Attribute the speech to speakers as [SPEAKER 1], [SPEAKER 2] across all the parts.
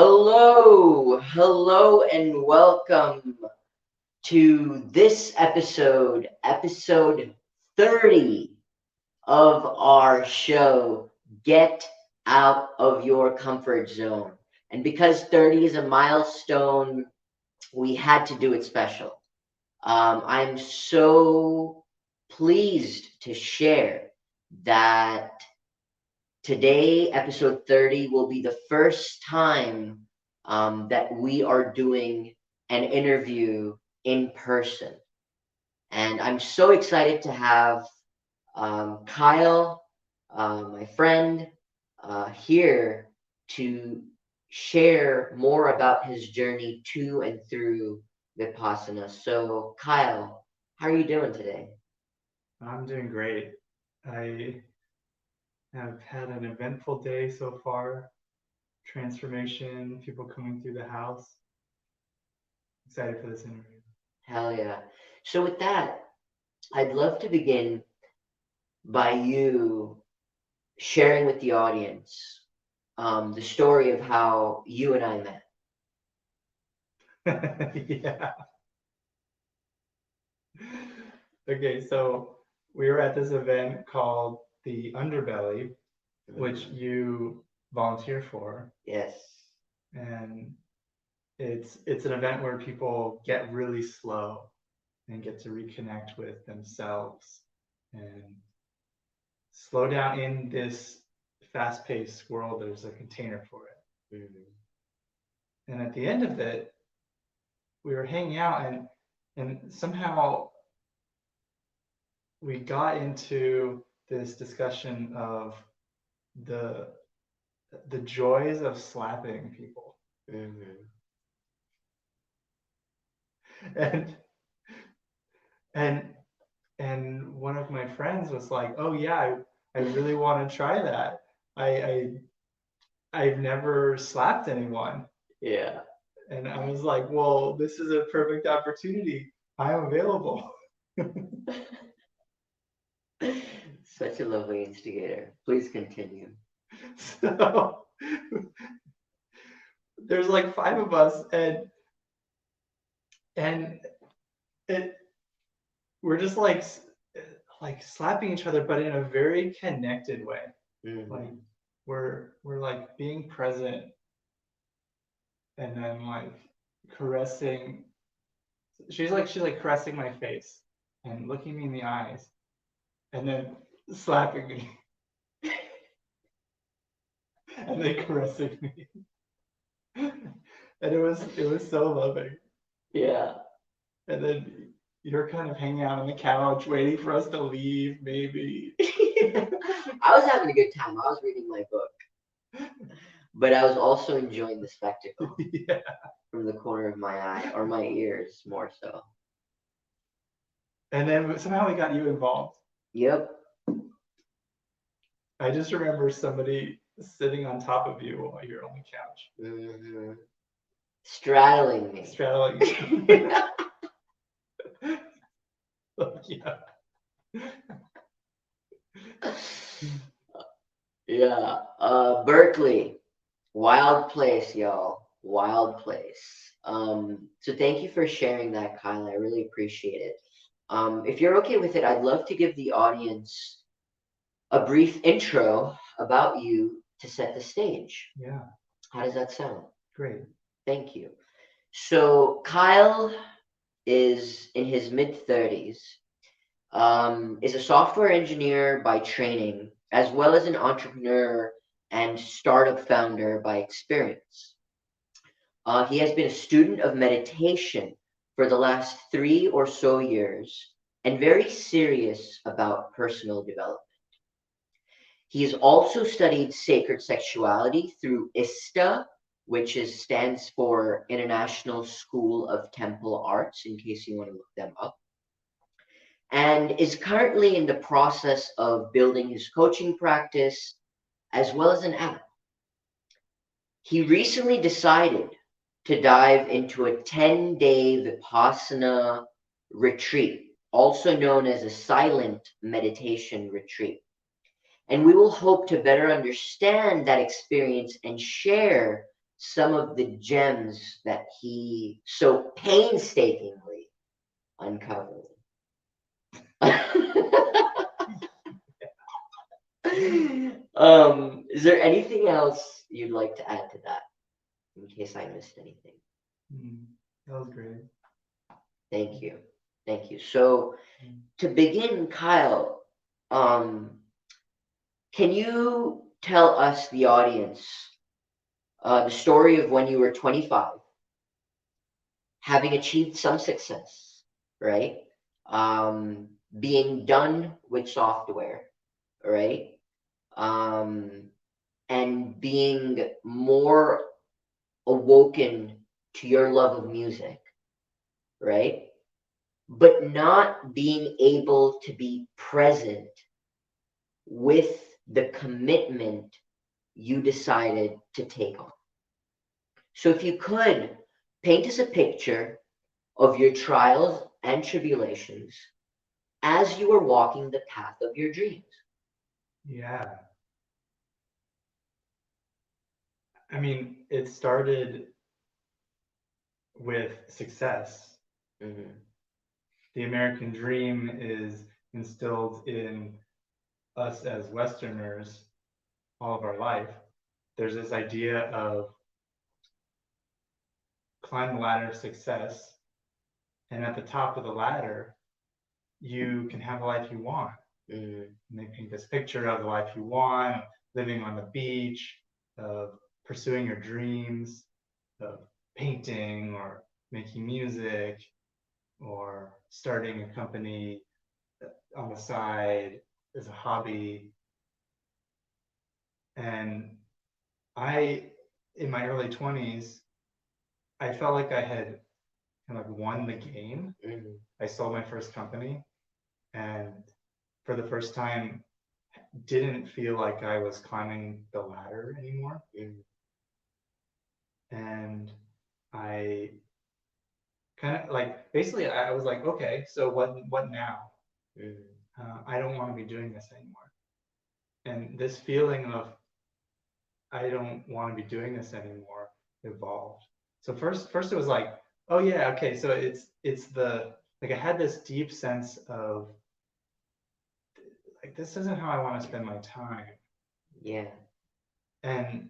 [SPEAKER 1] Hello, and welcome to this episode 30 of our show, Get Out of Your Comfort Zone. And because 30 is a milestone, we had to do it special. I'm so pleased to share that today, episode 30, will be the first time that we are doing an interview in person. And I'm so excited to have Kyle, my friend, here to share more about his journey to and through Vipassana. So, Kyle, how are you doing today?
[SPEAKER 2] I'm doing great. I have had an eventful day so far. Transformation, people coming through the house. Excited for this interview.
[SPEAKER 1] Hell yeah. So, with that, I'd love to begin by you sharing with the audience the story of how you and I met.
[SPEAKER 2] Yeah. Okay, so we were at this event called the Underbelly, which you volunteer for,
[SPEAKER 1] Yes.
[SPEAKER 2] and it's an event where people get really slow and get to reconnect with themselves and slow down in this fast-paced world. There's a container for it. And at the end of it, we were hanging out, and somehow we got into this discussion of the the joys of slapping people. And and and one of my friends was like, "Oh yeah, I really want to try that. I I've never slapped anyone."
[SPEAKER 1] Yeah.
[SPEAKER 2] And I was like, "Well, this is a perfect opportunity. I am available."
[SPEAKER 1] Such a lovely instigator. Please continue.
[SPEAKER 2] So there's like five of us, and it we're just like slapping each other, but in a very connected way. Like we're like being present, and then like caressing. She's like caressing my face and looking me in the eyes, and then slapping me, and then caressing me. And it was so loving.
[SPEAKER 1] Yeah.
[SPEAKER 2] And then you're kind of hanging out on the couch waiting for us to leave, maybe.
[SPEAKER 1] I was having a good time. I was reading my book, but I was also enjoying the spectacle
[SPEAKER 2] Yeah.
[SPEAKER 1] from the corner of my eye, or my ears more so.
[SPEAKER 2] And then somehow we got you involved.
[SPEAKER 1] Yep.
[SPEAKER 2] I just remember somebody sitting on top of you while you're on the couch,
[SPEAKER 1] Straddling me.
[SPEAKER 2] straddling you. Yeah.
[SPEAKER 1] Yeah. Berkeley. Wild place, y'all. Wild place. So thank you for sharing that, Kyle. I really appreciate it. If you're okay with it, I'd love to give the audience a brief intro about you to set the stage.
[SPEAKER 2] Yeah.
[SPEAKER 1] How does that sound?
[SPEAKER 2] Great.
[SPEAKER 1] Thank you. So Kyle is in his mid 30s, is a software engineer by training, as well as an entrepreneur and startup founder by experience. He has been a student of meditation for the last 3 or so years and very serious about personal development. He has also studied sacred sexuality through ISTA, which stands for International School of Temple Arts, in case you want to look them up, and is currently in the process of building his coaching practice as well as an app. He recently decided to dive into a 10-day Vipassana retreat, also known as a silent meditation retreat. And we will hope to better understand that experience and share some of the gems that he so painstakingly uncovered. Is there anything else you'd like to add to that, in case I missed anything?
[SPEAKER 2] That was great.
[SPEAKER 1] Thank you. Thank you. So, to begin, Kyle, can you tell us, the audience, the story of when you were 25, having achieved some success, right? Being done with software, right? And being more awoken to your love of music, right? But not being able to be present with the commitment you decided to take on. So if you could paint us a picture of your trials and tribulations as you were walking the path of your dreams.
[SPEAKER 2] Yeah. I mean, it started with success.
[SPEAKER 1] Mm-hmm.
[SPEAKER 2] The American dream is instilled in us as Westerners all of our life. There's this idea of climb the ladder of success, and at the top of the ladder, you can have the life you want. Mm-hmm. And they paint this picture of the life you want, living on the beach, of pursuing your dreams, of painting or making music, or starting a company on the side as a hobby. And I, in my early 20s, I felt like I had kind of won the game. Mm-hmm. I sold my first company, and for the first time, didn't feel like I was climbing the ladder anymore. Mm-hmm. And I kind of like, basically I was like, okay, so what now? Mm-hmm. I don't want to be doing this anymore. And this feeling of I don't want to be doing this anymore evolved. So first it was like, oh yeah, okay, so it's the, like, I had this deep sense of like, this isn't how I want to spend my time.
[SPEAKER 1] Yeah.
[SPEAKER 2] And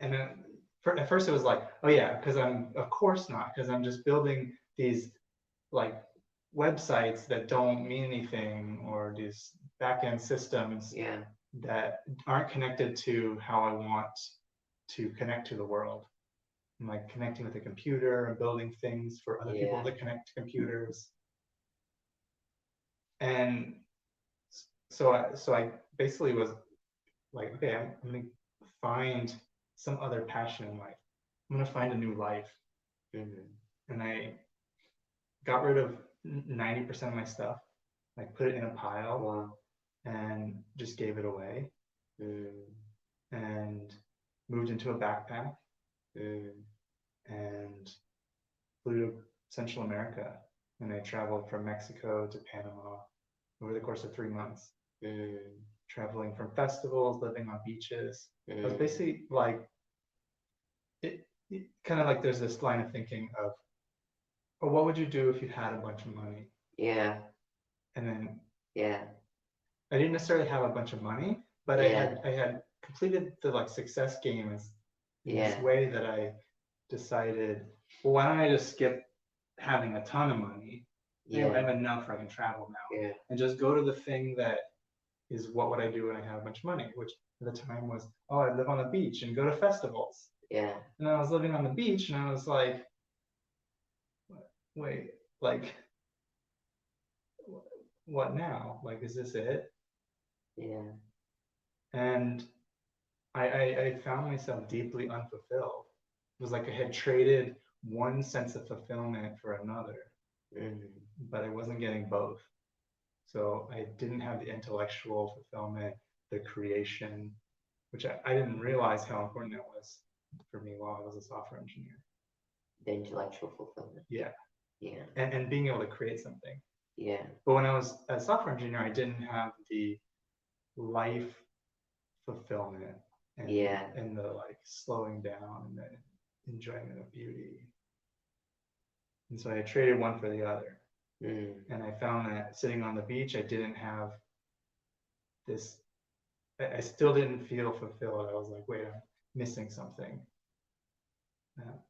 [SPEAKER 2] then at first it was like, oh yeah, because of course not, because I'm just building these like websites that don't mean anything, or these back-end systems, yeah, that aren't connected to how I want to connect to the world. I'm like connecting with a computer and building things for other people to connect to computers. And so I basically was like, okay, I'm gonna find some other passion in life. I'm gonna find a new life. Mm-hmm. And I got rid of 90% of my stuff, like put it in a pile. Wow. And just gave it away. And moved into a backpack. And flew to Central America. And I traveled from Mexico to Panama over the course of 3 months. Traveling from festivals, living on beaches. It was basically like, it kind of like, there's this line of thinking of, oh, what would you do if you had a bunch of money? Yeah. And then, yeah, I didn't necessarily have a bunch of money, but I had completed the like success game in this way that I decided, well, why don't I just skip having a ton of money? Yeah. I have enough where I can travel now. Yeah. And just go to the thing that is, what would I do when I have a bunch of money? Which at the time was, oh, I'd live on the beach and go to festivals. Yeah. And I was living on the beach, and I was like, wait, like, what now? Like, is this it? Yeah. And I found myself deeply unfulfilled. It was like I had traded one sense of fulfillment for another, but I wasn't getting both. So I didn't have the intellectual fulfillment, the creation, which I didn't realize how important that was for me while I was a software engineer. The intellectual fulfillment. Yeah. Yeah. And being able to create something. Yeah. But when I was a software engineer, I didn't have the life fulfillment and the like slowing down and the enjoyment of beauty. And so I traded one for the other. And I found that sitting on the beach, I didn't have this, I still didn't feel fulfilled. I was like, wait, I'm missing something.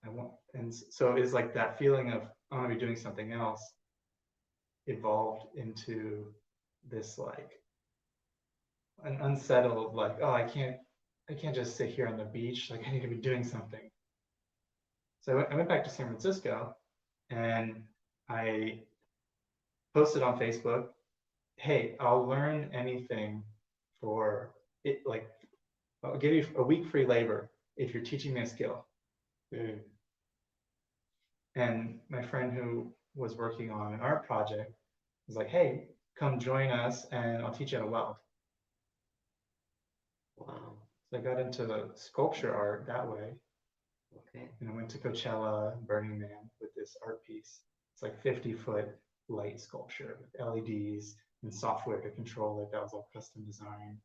[SPEAKER 2] I want, and so it's like that feeling of I want to be doing something else evolved into this like an unsettled, like, oh, I can't just sit here on the beach. Like I need to be doing something. So I went back to San Francisco and I posted on Facebook, hey, I'll learn anything for it, like I'll give you a week free labor if you're teaching me a skill. And my friend who was working on an art project was like, hey, come join us and I'll teach you how to weld.
[SPEAKER 1] Wow.
[SPEAKER 2] So I got into the sculpture art that way.
[SPEAKER 1] Okay.
[SPEAKER 2] And I went to Coachella, Burning Man with this art piece. It's like 50-foot light sculpture with LEDs and software to control it. That was all custom design.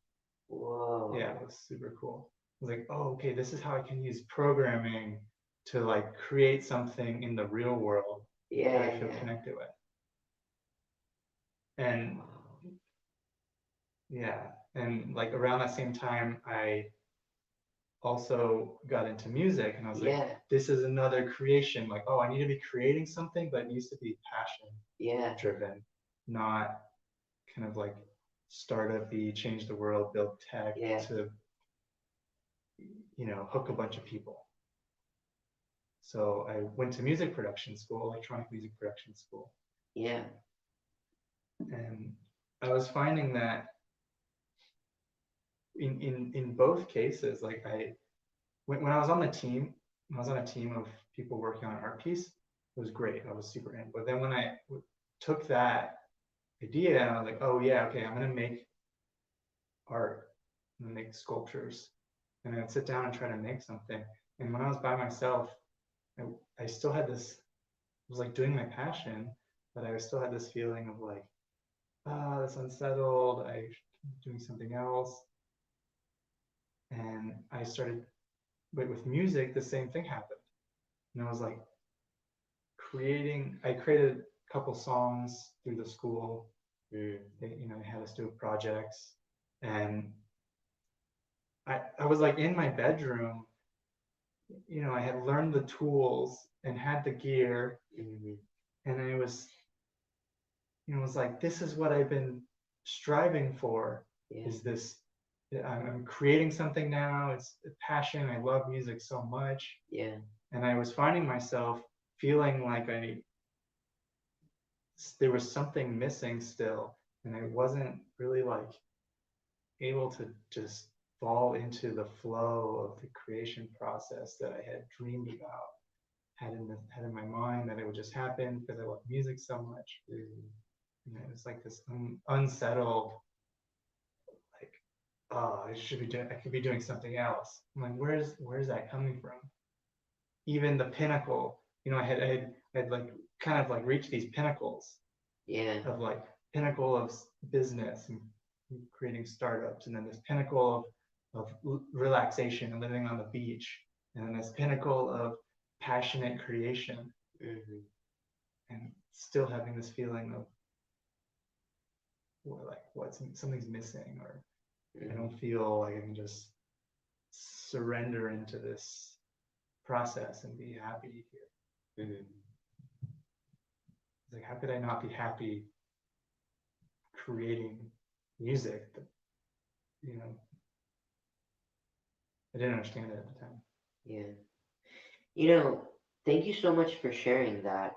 [SPEAKER 1] Whoa.
[SPEAKER 2] Yeah, it was super cool. I was like, oh, okay, this is how I can use programming to like create something in the real world that I feel connected with. And yeah, and like around that same time, I also got into music and I was like, this is another creation. Like, oh, I need to be creating something, but it needs to be passion driven, not kind of like startup-y, change the world, build tech to, you know, hook a bunch of people. So I went to music production school, electronic music production school. And I was finding that in both cases, like when I was on the team, when I was on a team of people working on an art piece, it was great. I was super in. But then when I took that idea and I was like, oh yeah, okay, I'm gonna make art, I'm gonna make sculptures, and I'd sit down and try to make something. And when I was by myself, I still had this, it was like doing my passion, but I still had this feeling of like, it's unsettled, I'm doing something else. And I started, but with music, the same thing happened. And I was like I created a couple songs through the school. They, you know, they had us do projects. And I was like in my bedroom, you know, I had learned the tools and had the gear. And I was, you know, it was like, this is what I've been striving for, is this, I'm creating something now. It's a passion. I love music so much. And I was finding myself feeling like there was something missing still. And I wasn't really like able to just fall into the flow of the creation process that I had dreamed about, had in my mind that it would just happen because I love music so much. And it was like this unsettled, like, oh, I could be doing something else. I'm like, where's that coming from? Even the pinnacle, you know, I had like kind of like reached these pinnacles of like pinnacle of business and creating startups, and then this pinnacle of relaxation and living on the beach, and then this pinnacle of passionate creation, and still having this feeling of like something's missing, or I don't feel like I can just surrender into this process and be happy here. It's like, how could I not be happy creating music? But, you know, I didn't understand it at the time.
[SPEAKER 1] You know, thank you so much for sharing that.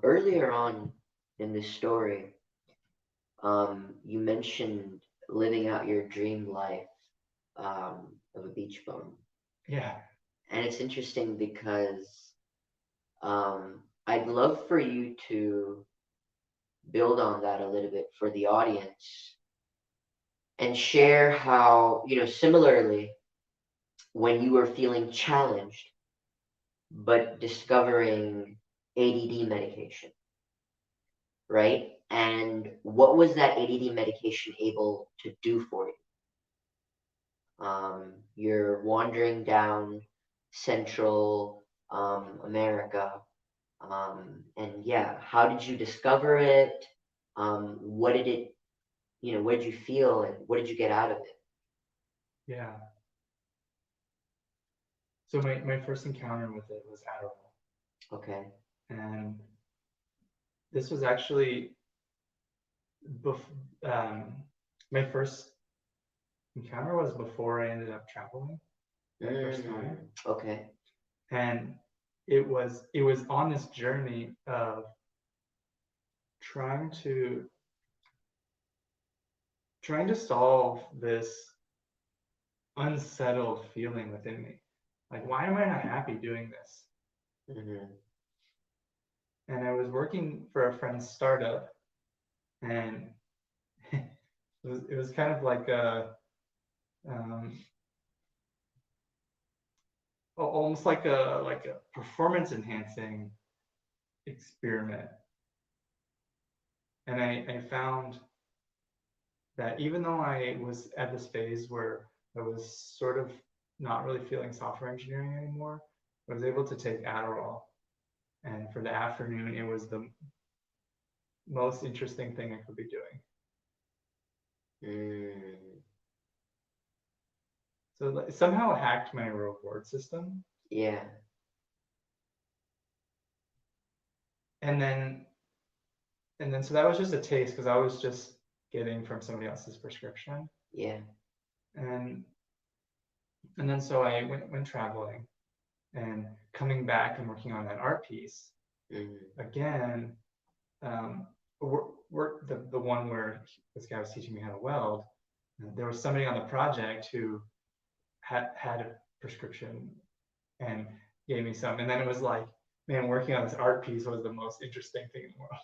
[SPEAKER 1] Earlier on in this story, you mentioned living out your dream life of a beach bum. And it's interesting because I'd love for you to build on that a little bit for the audience and share how, you know, similarly, when you were feeling challenged, but discovering ADD medication, right? And what was that ADD medication able to do for you? You're wandering down Central America. And yeah, how did you discover it? What did it, what did you feel and what did you get out of it?
[SPEAKER 2] Yeah. So my first encounter with it was Adderall.
[SPEAKER 1] Okay.
[SPEAKER 2] And this was actually my first encounter was before I ended up traveling the first time.
[SPEAKER 1] Okay.
[SPEAKER 2] And it was on this journey of trying to solve this unsettled feeling within me. Like, why am I not happy doing this? And I was working for a friend's startup, and it was kind of like almost like a performance enhancing experiment. And I found that even though I was at this phase where I was sort of not really feeling software engineering anymore, I was able to take Adderall. And for the afternoon, it was the most interesting thing I could be doing. So it somehow hacked my reward system.
[SPEAKER 1] Yeah.
[SPEAKER 2] And then so that was just a taste because I was just getting from somebody else's prescription.
[SPEAKER 1] Yeah.
[SPEAKER 2] And then so I went traveling and coming back and working on that art piece. Again, the one where this guy was teaching me how to weld, there was somebody on the project who had a prescription and gave me some. And then it was like, man, working on this art piece was the most interesting thing in the world.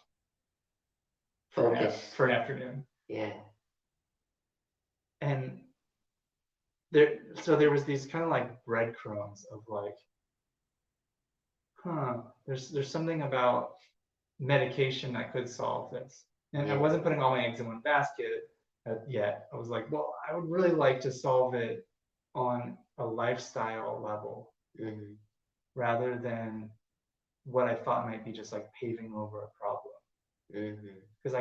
[SPEAKER 2] For an afternoon.
[SPEAKER 1] Yeah.
[SPEAKER 2] And there was these kind of like breadcrumbs of like, there's something about medication that could solve this. And I wasn't putting all my eggs in one basket yet. I was like, well, I would really like to solve it on a lifestyle level rather than what I thought might be just like paving over a problem. Because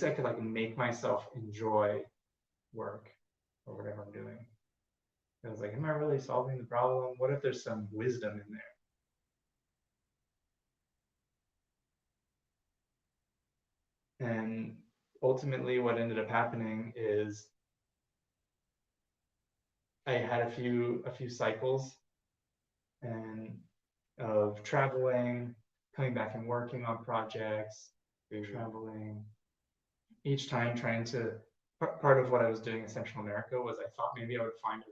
[SPEAKER 2] I could like make myself enjoy work or whatever I'm doing. I was like, am I really solving the problem? What if there's some wisdom in there? And ultimately what ended up happening is I had a few cycles and of traveling, coming back and working on projects, traveling, each time trying to, part of what I was doing in Central America was I thought maybe I would find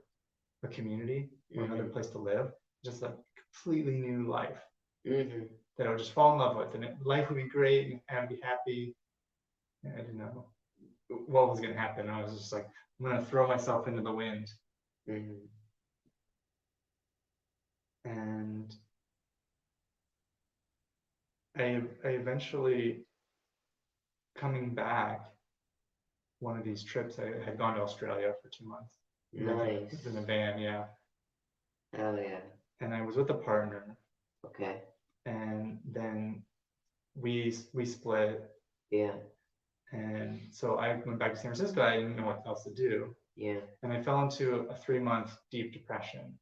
[SPEAKER 2] a community or another place to live, just a completely new life that I would just fall in love with, and life would be great and I'd be happy. And I didn't know what was going to happen. I was just like, I'm going to throw myself into the wind. And I eventually, coming back, one of these trips, I had gone to Australia for 2 months.
[SPEAKER 1] Nice.
[SPEAKER 2] It was in a van, yeah.
[SPEAKER 1] Oh yeah.
[SPEAKER 2] And I was with a partner.
[SPEAKER 1] Okay.
[SPEAKER 2] And then we split.
[SPEAKER 1] Yeah.
[SPEAKER 2] And so I went back to San Francisco. I didn't know what else to do.
[SPEAKER 1] Yeah.
[SPEAKER 2] And I fell into a 3-month deep depression.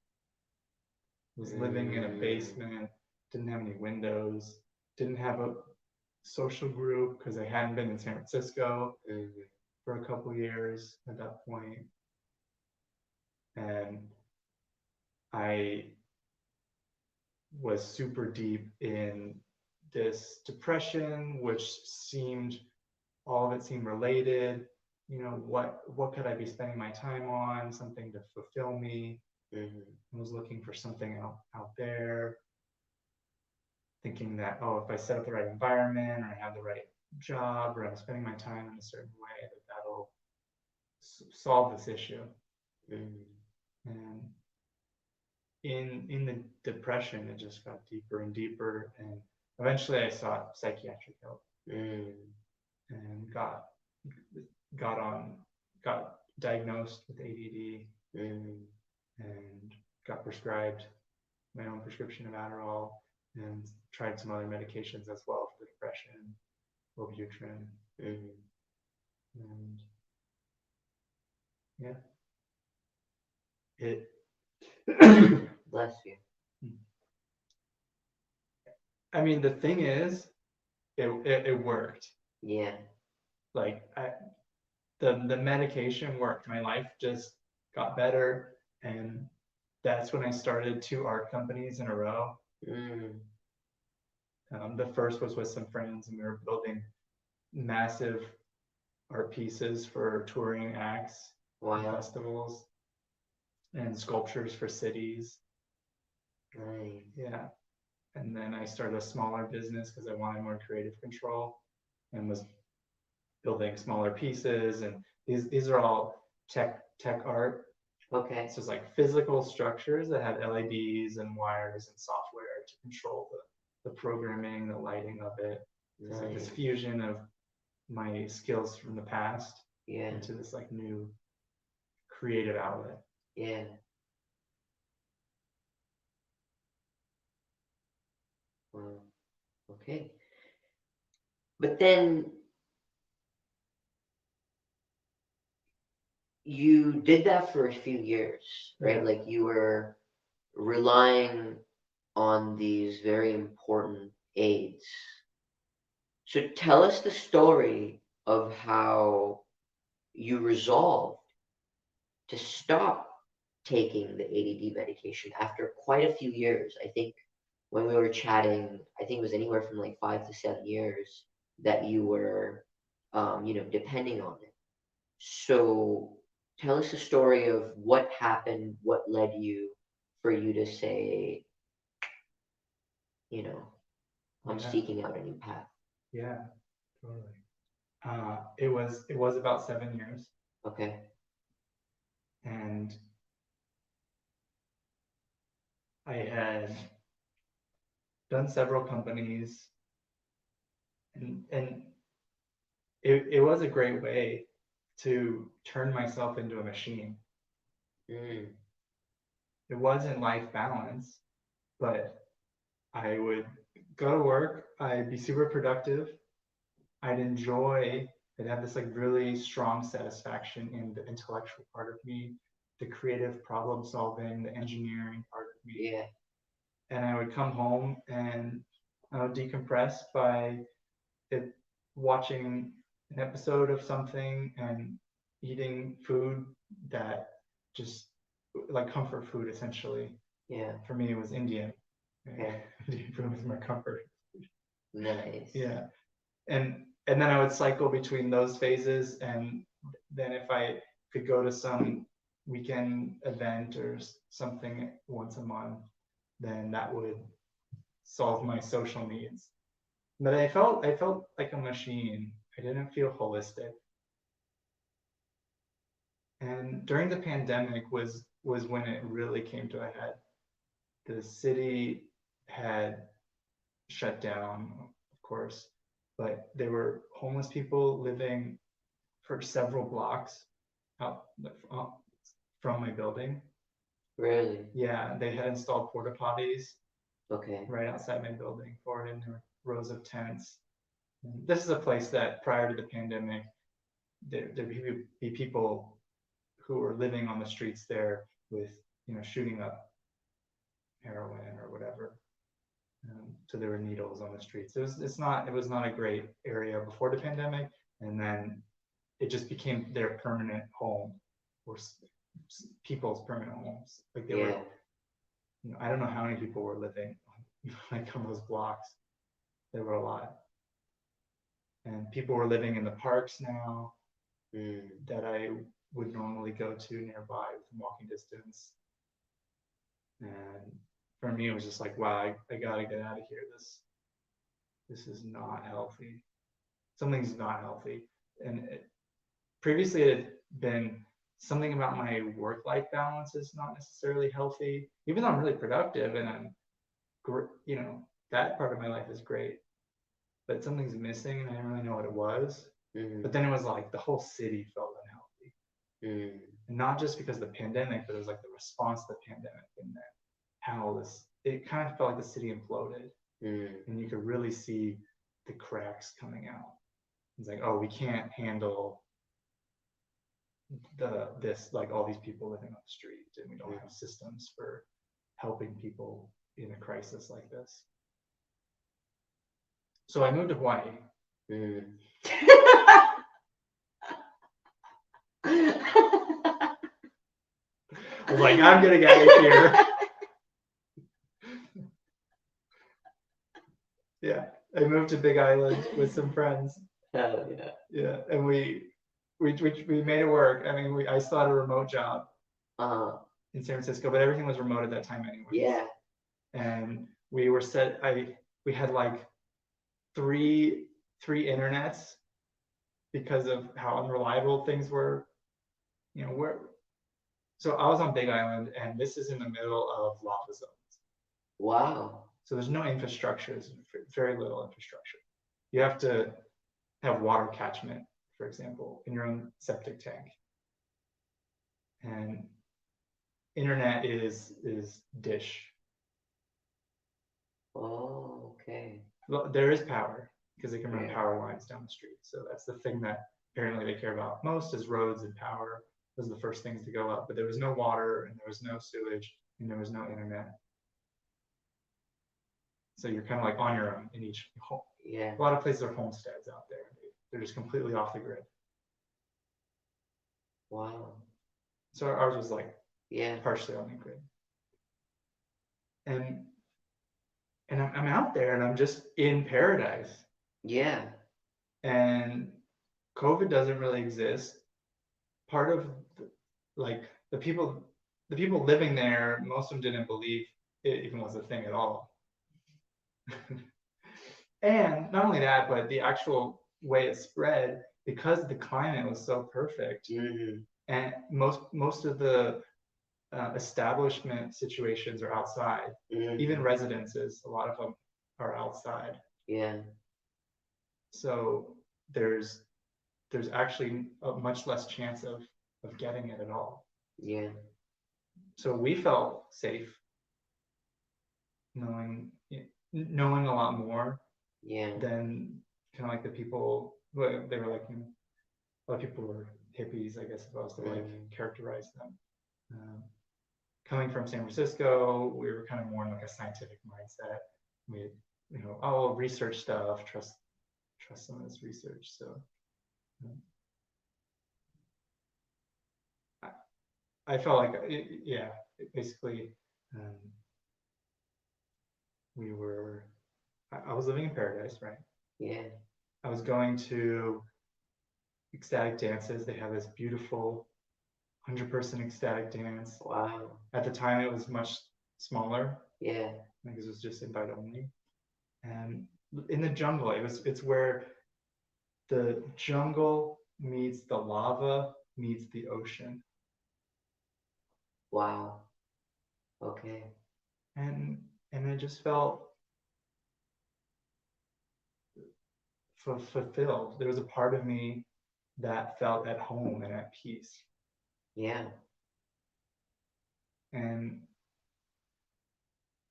[SPEAKER 2] I was living in a basement, didn't have any windows, didn't have a social group because I hadn't been in San Francisco for a couple years at that point. And I was super deep in this depression, which all of it seemed related. You know, what could I be spending my time on? Something to fulfill me. I was looking for something out there, thinking that, oh, if I set up the right environment or I have the right job or I'm spending my time in a certain way, that'll solve this issue. And in the depression, it just got deeper and deeper, and eventually I sought psychiatric help and got diagnosed with ADD. and got prescribed my own prescription of Adderall and tried some other medications as well for depression, Wellbutrin, and yeah, it.
[SPEAKER 1] Bless you.
[SPEAKER 2] I mean, the thing is, it worked.
[SPEAKER 1] Yeah.
[SPEAKER 2] Like the medication worked. My life just got better, and that's when I started 2 art companies in a row. The first was with some friends, and we were building massive art pieces for touring acts, festivals, and sculptures for cities.
[SPEAKER 1] Nice.
[SPEAKER 2] Yeah. And then I started a smaller business because I wanted more creative control, and was building smaller pieces. And these are all tech art.
[SPEAKER 1] Okay.
[SPEAKER 2] So it's like physical structures that have LEDs and wires and software to control the programming, the lighting of it. Nice. It's like this fusion of my skills from the past into this like new creative outlet.
[SPEAKER 1] Yeah. Wow. Okay. But then you did that for a few years, right?
[SPEAKER 2] Yeah.
[SPEAKER 1] Like you were relying on these very important aids. So tell us the story of how you resolved to stop taking the ADD medication after quite a few years. I think when we were chatting, I think it was anywhere from like 5 to 7 years that you were, depending on it. So tell us the story of what happened, what led you for you to say, I'm seeking out a new path.
[SPEAKER 2] Yeah, totally. It was about 7 years.
[SPEAKER 1] Okay.
[SPEAKER 2] And I had done several companies, and it was a great way to turn myself into a machine. It wasn't life balance, but I would go to work, I'd be super productive, I'd have this like really strong satisfaction in the intellectual part of me, the creative problem solving, the engineering part of me.
[SPEAKER 1] Yeah.
[SPEAKER 2] And I would come home and I would decompress by watching an episode of something and eating food that just like comfort food essentially.
[SPEAKER 1] Yeah.
[SPEAKER 2] For me, it was Indian.
[SPEAKER 1] Okay.
[SPEAKER 2] Indian food was my comfort.
[SPEAKER 1] Nice.
[SPEAKER 2] Yeah. And then I would cycle between those phases, and then if I could go to some weekend event or something once a month, then that would solve my social needs. But I felt like a machine. I didn't feel holistic. And during the pandemic was when it really came to a head. The city had shut down, of course, but there were homeless people living for several blocks out from my building.
[SPEAKER 1] Really?
[SPEAKER 2] Yeah, they had installed porta potties.
[SPEAKER 1] Okay.
[SPEAKER 2] Right outside my building for it, and there were rows of tents. And this is a place that prior to the pandemic, there would be people who were living on the streets there with, shooting up heroin or whatever. So there were needles on the streets. It was not a great area before the pandemic, and then it just became their permanent home, or people's permanent homes. Like they were, I don't know how many people were living on those blocks. There were a lot, and people were living in the parks now that I would normally go to nearby within walking distance. And for me, it was just like, wow, I gotta get out of here. This is not healthy. Something's not healthy. And previously it had been something about my work-life balance is not necessarily healthy, even though I'm really productive and I'm, that part of my life is great, but something's missing and I didn't really know what it was. But then it was like the whole city felt unhealthy.
[SPEAKER 1] Mm.
[SPEAKER 2] And not just because of the pandemic, but it was like the response to the pandemic and that how it kind of felt like the city imploded. And you could really see the cracks coming out. It's like, oh, we can't handle this, like all these people living on the street, and we don't have systems for helping people in a crisis like this. So I moved to Hawaii. I was like, I'm gonna get out of here. Yeah, I moved to Big Island with some friends.
[SPEAKER 1] Hell yeah.
[SPEAKER 2] Yeah, and we made it work. I mean, I still had a remote job in San Francisco, but everything was remote at that time anyway.
[SPEAKER 1] Yeah.
[SPEAKER 2] And we were we had like three internets because of how unreliable things were. You know, so I was on Big Island, and this is in the middle of lava zones.
[SPEAKER 1] Wow.
[SPEAKER 2] So there's no infrastructure. There's very little infrastructure. You have to have water catchment, for example, in your own septic tank. And internet is dish.
[SPEAKER 1] Oh, okay.
[SPEAKER 2] Well, there is power because they can run power lines down the street. So that's the thing that apparently they care about most is roads and power. Those are the first things to go up. But there was no water, and there was no sewage, and there was no internet. So you're kind of like on your own in each home.
[SPEAKER 1] Yeah.
[SPEAKER 2] A lot of places are homesteads out there. They're just completely off the grid.
[SPEAKER 1] Wow.
[SPEAKER 2] So ours was like partially on the grid. And I'm out there, and I'm just in paradise.
[SPEAKER 1] Yeah.
[SPEAKER 2] And COVID doesn't really exist. Part of the people living there, most of them didn't believe it even was a thing at all. And not only that, but the actual way it spread, because the climate was so perfect, and most of the establishment situations are outside. Even residences, a lot of them are outside.
[SPEAKER 1] Yeah.
[SPEAKER 2] So there's actually a much less chance of getting it at all.
[SPEAKER 1] Yeah.
[SPEAKER 2] So we felt safe, knowing a lot more than kind of like the people. They were like, a lot of people were hippies, I guess, if I was to like characterize them. Coming from San Francisco, we were kind of more in like a scientific mindset. We, research stuff, trust some of this research. So I felt like, basically, I was living in paradise, right?
[SPEAKER 1] Yeah.
[SPEAKER 2] I was going to ecstatic dances. They have this beautiful 100-person ecstatic dance.
[SPEAKER 1] Wow.
[SPEAKER 2] At the time, it was much smaller.
[SPEAKER 1] Yeah.
[SPEAKER 2] Because it was just invite only. And in the jungle, it's where the jungle meets the lava meets the ocean.
[SPEAKER 1] Wow. Okay.
[SPEAKER 2] And it just felt fulfilled. There was a part of me that felt at home and at peace.
[SPEAKER 1] Yeah.
[SPEAKER 2] And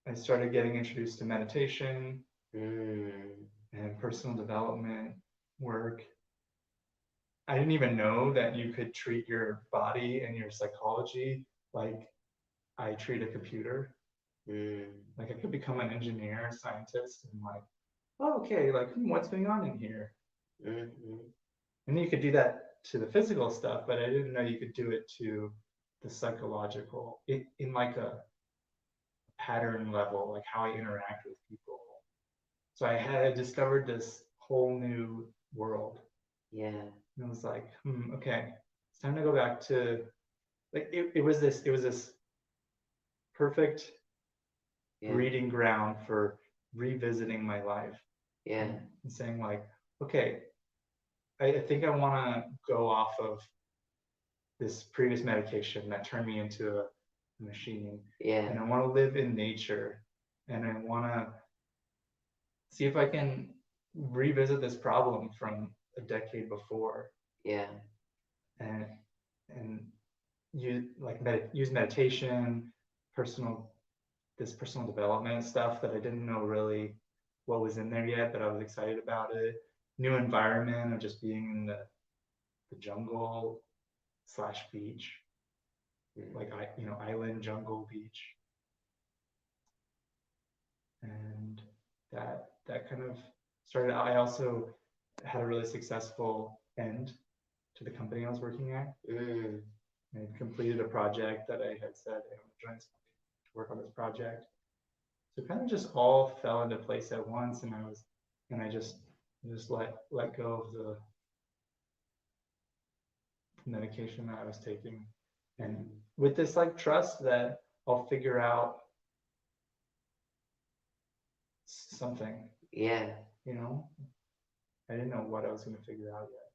[SPEAKER 2] I started getting introduced to meditation and personal development work. I didn't even know that you could treat your body and your psychology like I treat a computer. Like I could become an engineer, scientist, and like, oh, okay, like what's going on in here? And then you could do that to the physical stuff, but I didn't know you could do it to the psychological, in like a pattern level, like how I interact with people. So I had discovered this whole new world.
[SPEAKER 1] Yeah.
[SPEAKER 2] And I was like, okay, it's time to go back to, like, it was this perfect breeding ground for revisiting my life.
[SPEAKER 1] Yeah.
[SPEAKER 2] And saying like, okay, I think I want to go off of this previous medication that turned me into a machine.
[SPEAKER 1] Yeah.
[SPEAKER 2] And I want to live in nature, and I want to see if I can revisit this problem from a decade before.
[SPEAKER 1] Yeah.
[SPEAKER 2] And use meditation, personal development stuff that I didn't know really what was in there yet, but I was excited about it. New environment of just being in the jungle / beach, like island jungle beach, and that kind of started. I also had a really successful end to the company I was working at. I completed a project that I had said I want to join this company to work on this project. So it kind of just all fell into place at once, and I just let go of the medication that I was taking, and with this like trust that I'll figure out something.
[SPEAKER 1] Yeah.
[SPEAKER 2] I didn't know what I was going to figure out yet.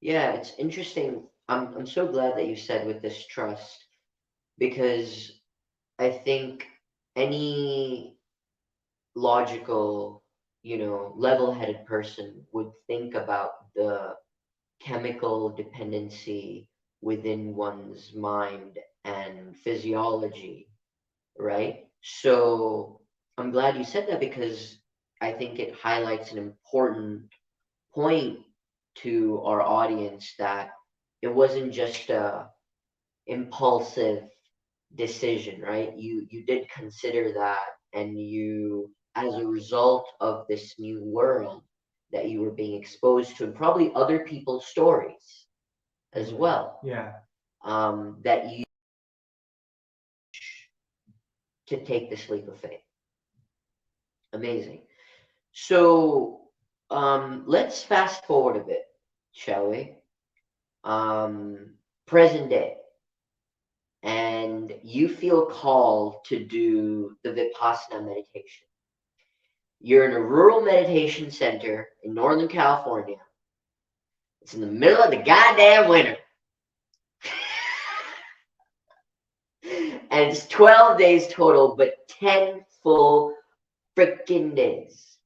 [SPEAKER 1] Yeah, it's interesting. I'm so glad that you said with this trust, because I think any logical, level-headed person would think about the chemical dependency within one's mind and physiology, right? So I'm glad you said that, because I think it highlights an important point to our audience, that it wasn't just a impulsive decision, right? You did consider that, and you, as a result of this new world that you were being exposed to, and probably other people's stories as well.
[SPEAKER 2] Yeah.
[SPEAKER 1] That you to take this leap of faith. Amazing. So let's fast forward a bit, shall we? Present day, and you feel called to do the Vipassana meditation. You're in a rural meditation center in Northern California. It's in the middle of the goddamn winter. And it's 12 days total, but 10 full freaking days.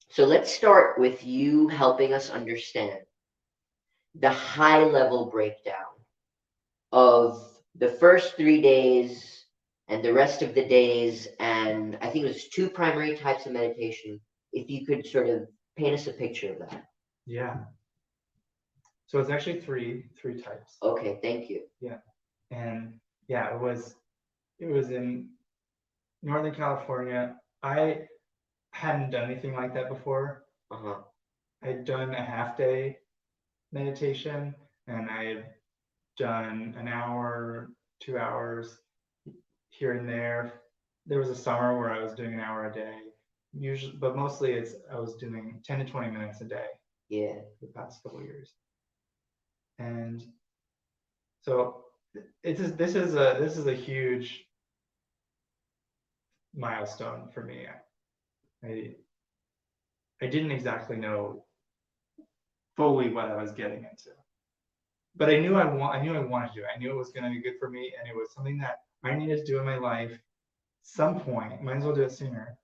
[SPEAKER 1] So let's start with you helping us understand the high level breakdown of the first 3 days and the rest of the days. And I think it was 2 primary types of meditation. If you could sort of paint us a picture of that.
[SPEAKER 2] Yeah. So it's actually three types.
[SPEAKER 1] Okay, thank you.
[SPEAKER 2] Yeah. And yeah, it was in Northern California. I hadn't done anything like that before. I'd done a half day meditation, and I had done an hour, 2 hours here and there. There was a summer where I was doing an hour a day, usually, but mostly I was doing 10 to 20 minutes a day.
[SPEAKER 1] Yeah.
[SPEAKER 2] For the past couple of years. And so this is a huge milestone for me. I didn't exactly know fully what I was getting into, but I knew I wanted to do it. I knew it was going to be good for me, and it was something that I needed to do in my life. Some point, might as well do it sooner.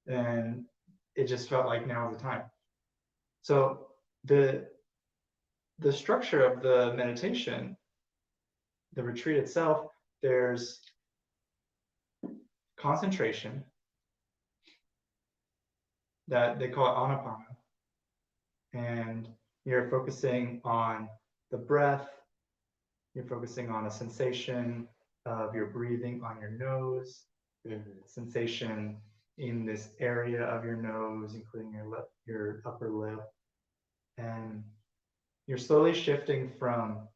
[SPEAKER 2] And it just felt like now is the time. So the structure of the meditation, the retreat itself, there's concentration that they call it anapana, and you're focusing on the breath. You're focusing on a sensation of your breathing on your nose, sensation in this area of your nose, including your upper lip, and you're slowly shifting from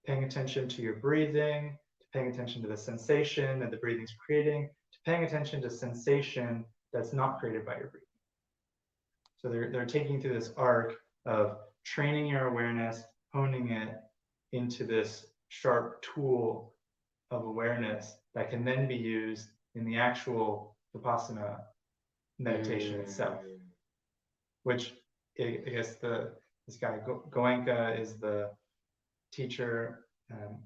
[SPEAKER 2] paying attention to your breathing, to paying attention to the sensation that the breathing is creating, to paying attention to sensation that's not created by your breathing. So they're taking you through this arc of training your awareness, honing it into this sharp tool of awareness that can then be used in the actual Vipassana meditation itself, which I guess this guy Goenka is the teacher.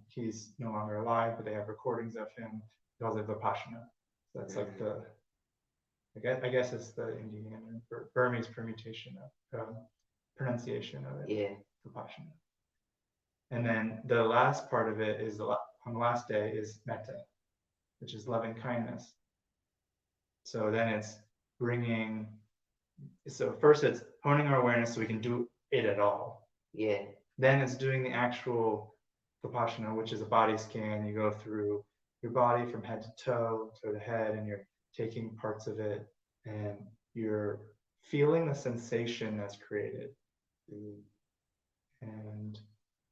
[SPEAKER 2] He's no longer alive, but they have recordings of him. He calls it Vipassana. So that's like I guess it's the Indian and Burmese permutation of pronunciation of it.
[SPEAKER 1] Yeah.
[SPEAKER 2] Vipassana. And then the last part of it is on the last day is metta, which is loving kindness. So then it's first it's honing our awareness so we can do it at all.
[SPEAKER 1] Yeah.
[SPEAKER 2] Then it's doing the actual Vipassana, which is a body scan. You go through your body from head to toe to head, and you're taking parts of it, and you're feeling the sensation that's created. And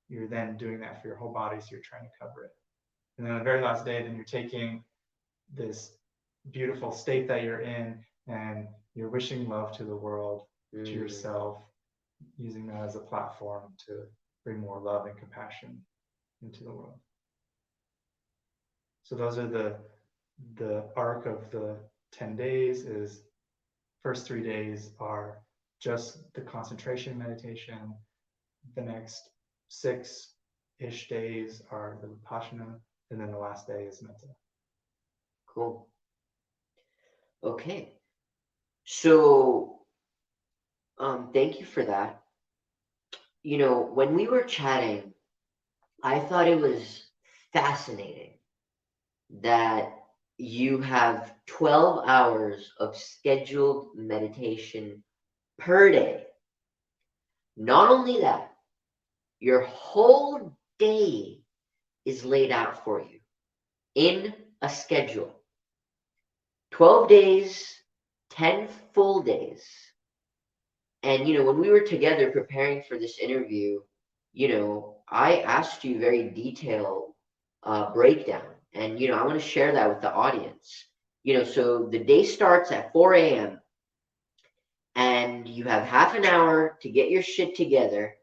[SPEAKER 2] you're then doing that for your whole body, so you're trying to cover it. And then on the very last day, then you're taking this beautiful state that you're in, and you're wishing love to the world, to yourself, using that as a platform to bring more love and compassion into the world. So those are the arc of the 10 days. Is first 3 days are just the concentration meditation. The next 6-ish days are the Vipassana, and then the last day is metta.
[SPEAKER 1] Cool. Okay. So, thank you for that. When we were chatting, I thought it was fascinating that you have 12 hours of scheduled meditation per day. Not only that, your whole day is laid out for you in a schedule. 12 days, 10 full days. And, when we were together preparing for this interview, I asked you very detailed breakdown. And, I want to share that with the audience. So the day starts at 4 a.m. and you have half an hour to get your shit together.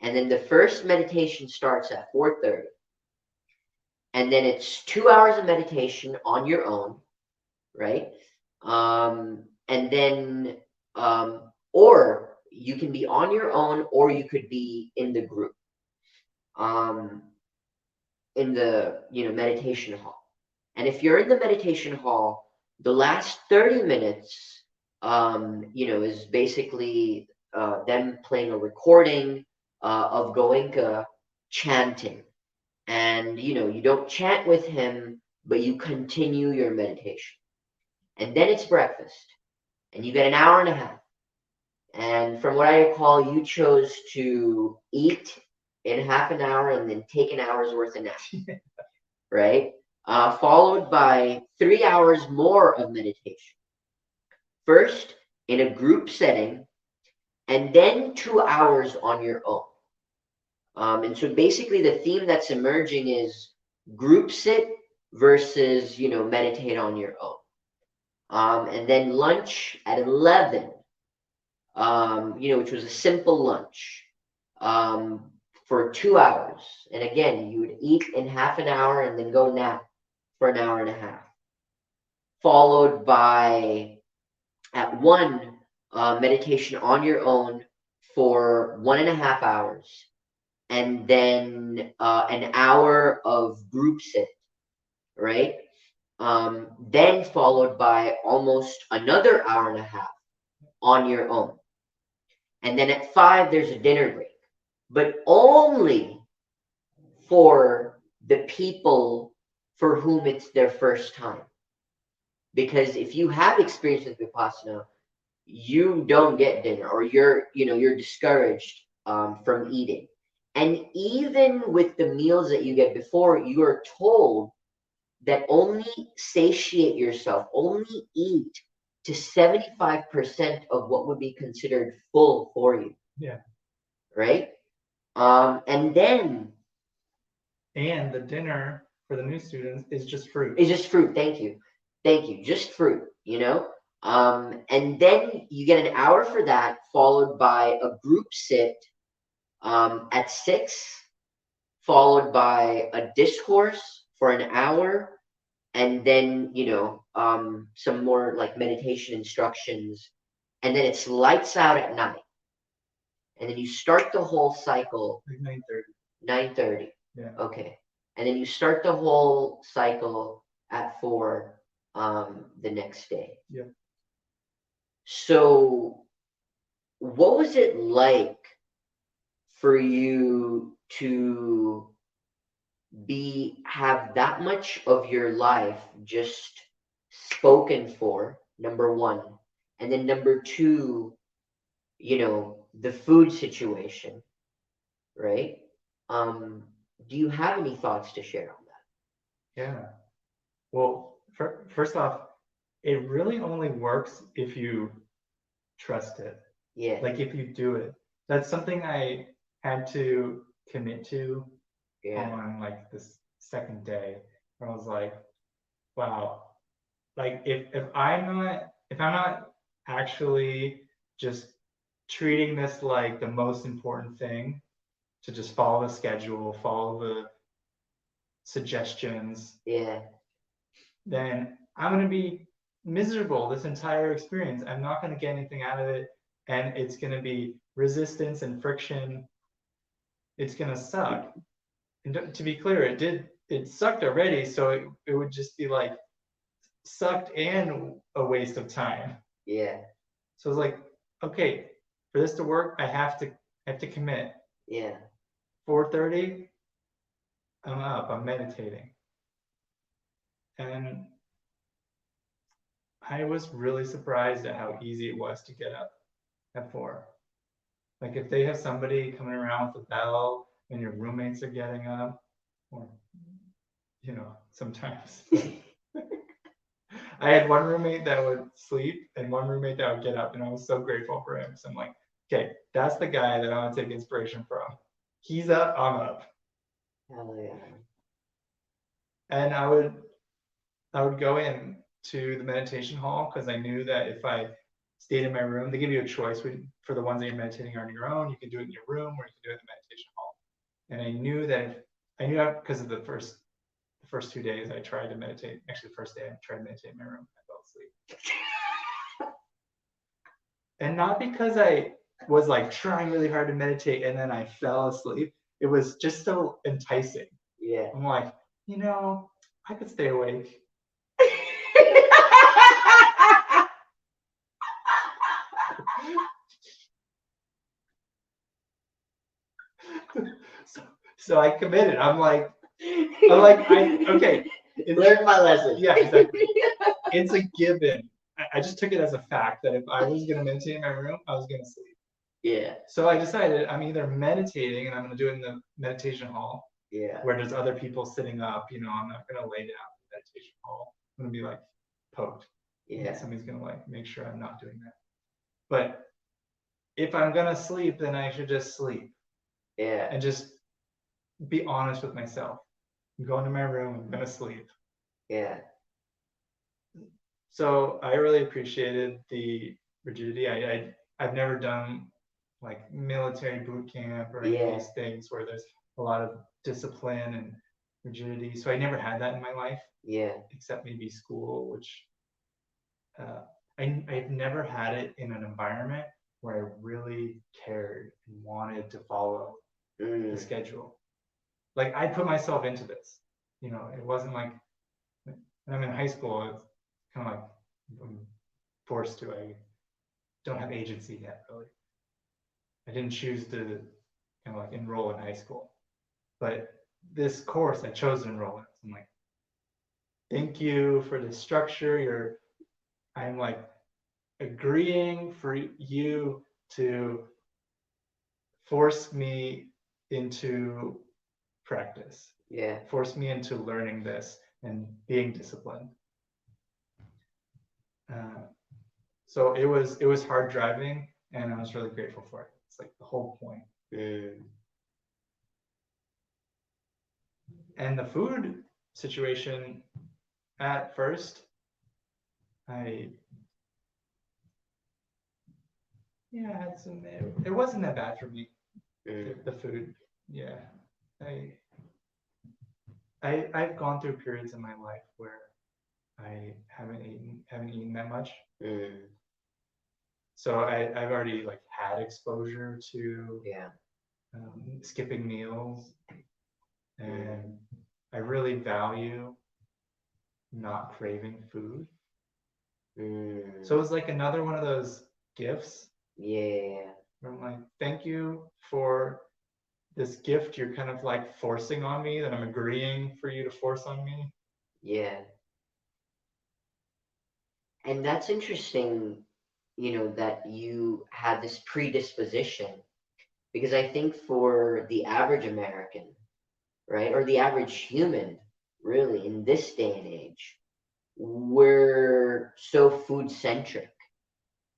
[SPEAKER 1] And then the first meditation starts at 4:30. And then it's 2 hours of meditation on your own, right? And then, or you can be on your own, or you could be in the group, in the, meditation hall. And if you're in the meditation hall, the last 30 minutes, is basically them playing a recording of Goenka chanting. And, you don't chant with him, but you continue your meditation. And then it's breakfast. And you get an hour and a half. And from what I recall, you chose to eat in half an hour and then take an hour's worth of nap, right? Followed by 3 hours more of meditation. First, in a group setting, and then 2 hours on your own. And so basically the theme that's emerging is group sit versus, meditate on your own. And then lunch at 11, which was a simple lunch for 2 hours. And again, you would eat in half an hour and then go nap for an hour and a half. Followed by, at 1, meditation on your own for 1.5 hours. And then an hour of group sit, right? Then followed by almost another hour and a half on your own. And then at 5, there's a dinner break, but only for the people for whom it's their first time. Because if you have experience with Vipassana, you don't get dinner, or you're discouraged from eating. And even with the meals that you get before, you are told that only satiate yourself, only eat to 75% of what would be considered full for you.
[SPEAKER 2] Yeah.
[SPEAKER 1] Right? And then...
[SPEAKER 2] And the dinner for the new students is just fruit.
[SPEAKER 1] It's just fruit. Thank you. Just fruit, and then you get an hour for that, followed by a group sit at 6, followed by a discourse for an hour, and then, some more like meditation instructions, and then it's lights out at 9. And then you start the whole cycle.
[SPEAKER 2] Like 9:30.
[SPEAKER 1] 9:30.
[SPEAKER 2] Yeah.
[SPEAKER 1] Okay. And then you start the whole cycle at 4 the next day.
[SPEAKER 2] Yeah.
[SPEAKER 1] So what was it like for you to have that much of your life just spoken for, number one, and then number two, the food situation, right? Do you have any thoughts to share on that?
[SPEAKER 2] Yeah. Well, first off, it really only works if you trust it.
[SPEAKER 1] Yeah.
[SPEAKER 2] Like if you do it. That's something I had to commit to on like this second day, where I was like, wow, like if I'm not actually just treating this like the most important thing, to just follow the schedule, follow the suggestions, then I'm going to be miserable this entire experience. I'm not going to get anything out of it, and it's going to be resistance and friction. It's going to suck. And to be clear, it sucked already, so it would just be like sucked and a waste of time.
[SPEAKER 1] Yeah.
[SPEAKER 2] So it's like, okay, for this to work, I have to commit.
[SPEAKER 1] Yeah.
[SPEAKER 2] 4:30, I'm up, I'm meditating. And I was really surprised at how easy it was to get up at 4. Like if they have somebody coming around with a bell and your roommates are getting up, or sometimes. I had one roommate that would sleep and one roommate that would get up, and I was so grateful for him. So I'm like, okay, that's the guy that I want to take inspiration from. He's up, I'm up.
[SPEAKER 1] Hell yeah.
[SPEAKER 2] And I would go in to the meditation hall, because I knew that if I stayed in my room, they give you a choice for the ones that you're meditating on your own. You can do it in your room, or you can do it in the meditation hall. And I knew that because of the first 2 days I tried to meditate. Actually, the first day I tried to meditate in my room, I fell asleep. And not because I was like trying really hard to meditate and then I fell asleep. It was just so enticing.
[SPEAKER 1] Yeah.
[SPEAKER 2] I'm like, I could stay awake. So I committed. I'm like, okay.
[SPEAKER 1] Learn my lesson.
[SPEAKER 2] Yeah, exactly. It's a given. I just took it as a fact that if I was going to meditate in my room, I was going to sleep.
[SPEAKER 1] Yeah.
[SPEAKER 2] So I decided I'm either meditating, and I'm going to do it in the meditation hall, where there's other people sitting up. I'm not going to lay down in the meditation hall. I'm going to be like poked. Yeah. Somebody's going to like make sure I'm not doing that. But if I'm going to sleep, then I should just sleep. Yeah. And just be honest with myself. I'm going to my room, I'm going to sleep. Yeah. So I really appreciated the rigidity. I've never done like military boot camp or any of these things where there's a lot of discipline and rigidity. So I never had that in my life. Yeah. Except maybe school, which I've never had it in an environment where I really cared and wanted to follow the schedule. Like I put myself into this. It wasn't like when I'm in high school, it's kind of like I'm forced to. I don't have agency yet, really. I didn't choose to kind of like enroll in high school, but this course I chose to enroll in. I'm like, thank you for the structure. I'm like agreeing for you to force me into practice. Yeah. Force me into learning this and being disciplined. So it was hard driving, and I was really grateful for it. It's like the whole point. And the food situation, at first, I had some. It wasn't that bad for me. The food, yeah. I've gone through periods in my life where I haven't eaten that much. So I've already like had exposure to skipping meals, and I really value not craving food. So it was like another one of those gifts. Yeah. Where I'm like, thank you for this gift you're kind of like forcing on me, that I'm agreeing for you to force on me.
[SPEAKER 1] Yeah. And that's interesting, that you had this predisposition, because I think for the average American, right, or the average human, really, in this day and age, we're so food centric,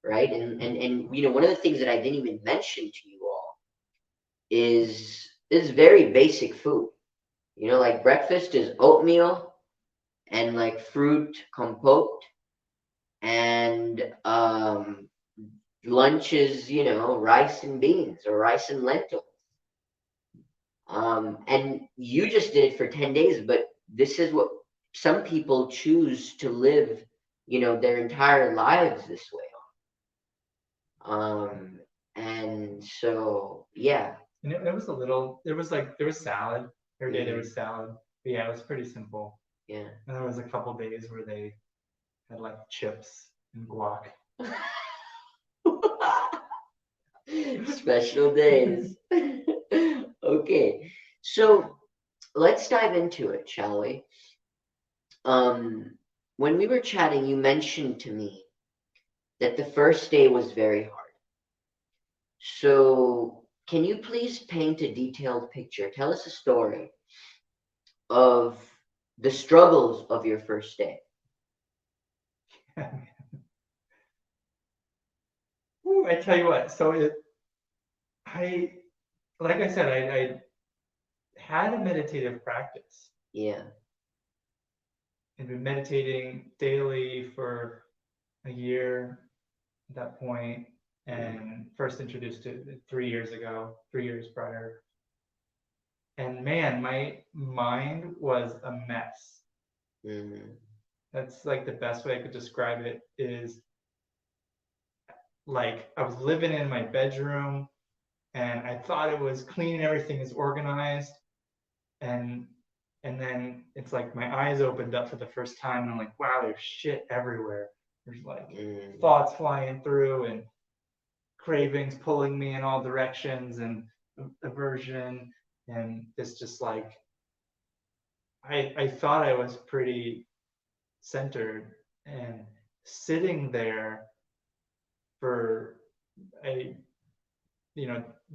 [SPEAKER 1] right? And one of the things that I didn't even mention to you all is very basic food. Like breakfast is oatmeal and like fruit compote, and lunch is rice and beans or rice and lentils. And you just did it for 10 days, but this is what some people choose to live, their entire lives this way on. And so, yeah.
[SPEAKER 2] And it was there was salad. Every day there was salad. But yeah, it was pretty simple.
[SPEAKER 1] Yeah.
[SPEAKER 2] And there was a couple days where they had like chips and guac.
[SPEAKER 1] Special days. Okay. So let's dive into it, shall we? When we were chatting, you mentioned to me that the first day was very hard. So can you please paint a detailed picture? Tell us a story of the struggles of your first day.
[SPEAKER 2] Ooh, I tell you what. So like I said, I had a meditative practice.
[SPEAKER 1] Yeah.
[SPEAKER 2] I'd been meditating daily for a year at that point, and first introduced to it 3 years ago, 3 years prior. And man, my mind was a mess.
[SPEAKER 1] Mm-hmm.
[SPEAKER 2] That's like the best way I could describe it, is like I was living in my bedroom and I thought it was clean and everything is organized. And then it's like my eyes opened up for the first time and I'm like, wow, there's shit everywhere. There's like thoughts flying through and cravings pulling me in all directions and aversion. And it's just like, I thought I was pretty centered, and sitting there for a,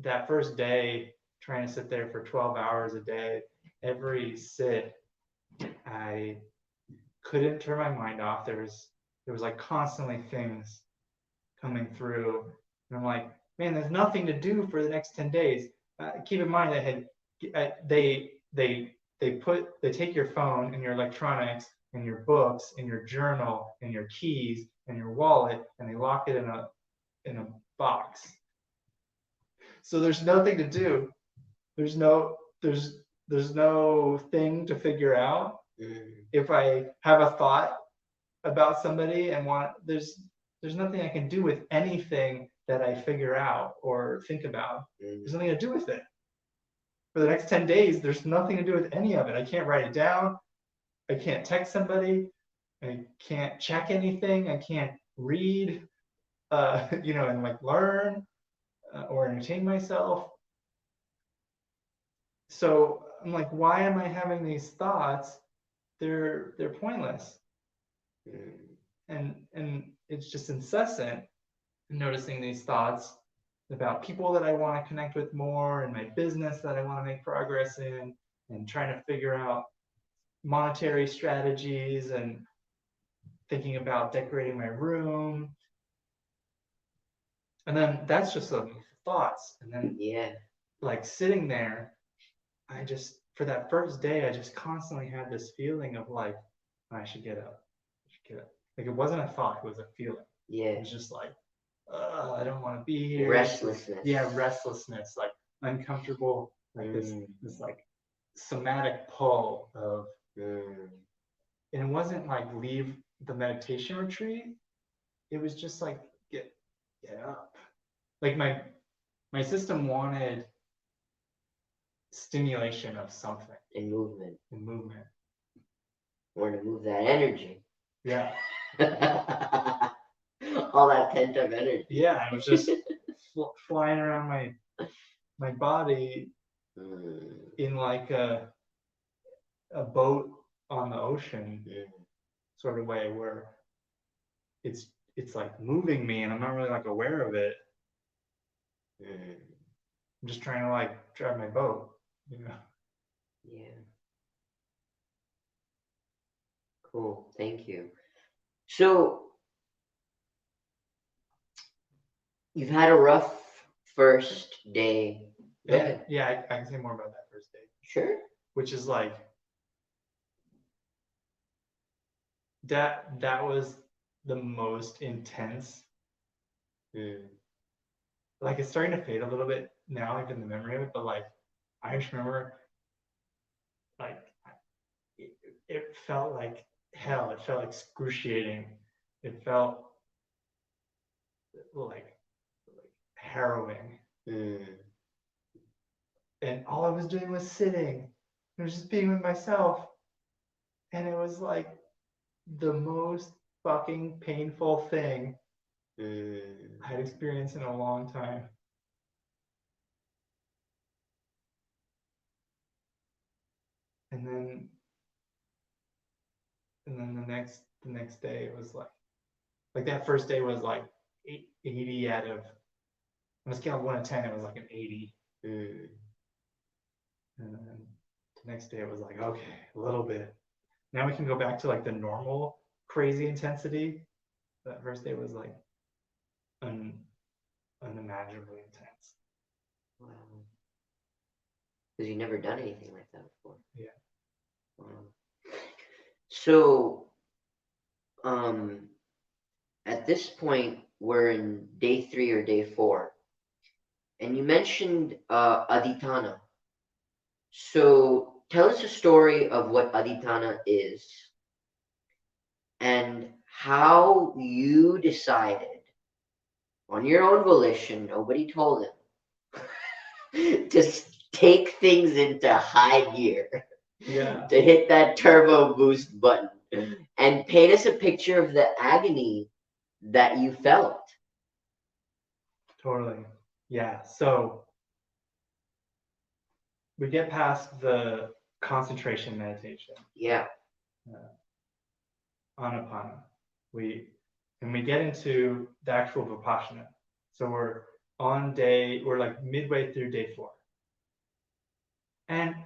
[SPEAKER 2] that first day, trying to sit there for 12 hours a day, every sit, I couldn't turn my mind off. There was like constantly things coming through, and I'm like, man, there's nothing to do for the next 10 days. Keep in mind, they take your phone and your electronics and your books and your journal and your keys and your wallet, and they lock it in a box. So there's nothing to do. There's no thing to figure out. If I have a thought about somebody and there's nothing I can do with anything that I figure out or think about. There's nothing to do with it. For the next 10 days, there's nothing to do with any of it. I can't write it down. I can't text somebody. I can't check anything. I can't read, and like learn or entertain myself. So I'm like, why am I having these thoughts? They're pointless. And it's just incessant, noticing these thoughts about people that I want to connect with more, and my business that I want to make progress in, and trying to figure out monetary strategies, and thinking about decorating my room. And then that's just the thoughts. And then like sitting there, for that first day, I just constantly had this feeling of like, I should get up. Like it wasn't a thought, it was a feeling.
[SPEAKER 1] Yeah.
[SPEAKER 2] It was just like, I don't want to be here.
[SPEAKER 1] Restlessness.
[SPEAKER 2] Restlessness, like uncomfortable, like this like somatic pull of, and it wasn't like leave the meditation retreat. It was just like get up. Like my system wanted stimulation of something.
[SPEAKER 1] And movement.
[SPEAKER 2] Or
[SPEAKER 1] to move that energy.
[SPEAKER 2] Yeah.
[SPEAKER 1] All that pent up energy.
[SPEAKER 2] Yeah, I was just flying around my body, in like a boat on the ocean sort of way, where it's like moving me and I'm not really like aware of it. I'm just trying to like drive my boat, you know.
[SPEAKER 1] Yeah. Cool. Thank you. So you've had a rough first day. Go ahead.
[SPEAKER 2] Yeah, I can say more about that first day.
[SPEAKER 1] Sure.
[SPEAKER 2] Which is like that was the most intense. Like it's starting to fade a little bit now, like in the memory of it, but like I just remember like it felt like hell. It felt excruciating. It felt like harrowing. And all I was doing was sitting. I was just being with myself. And it was like the most fucking painful thing I'd experienced in a long time. And then the next day it was like that first day was like 80 out of, on a scale of 1 to 10 it was like an 80. And then the next day it was like, okay, a little bit. Now we can go back to like the normal crazy intensity. That first day was like unimaginably intense.
[SPEAKER 1] Wow. Because you've never done anything like that before.
[SPEAKER 2] Yeah.
[SPEAKER 1] Wow. So, at this point, we're in day 3 or day 4, and you mentioned aditana. So, tell us a story of what aditana is, and how you decided, on your own volition, nobody told him, to take things into high gear.
[SPEAKER 2] Yeah.
[SPEAKER 1] To hit that turbo boost button and paint us a picture of the agony that you felt.
[SPEAKER 2] Totally. Yeah. So we get past the concentration meditation.
[SPEAKER 1] Yeah.
[SPEAKER 2] Anapana. We get into the actual Vipassana. So we're like midway through day 4. And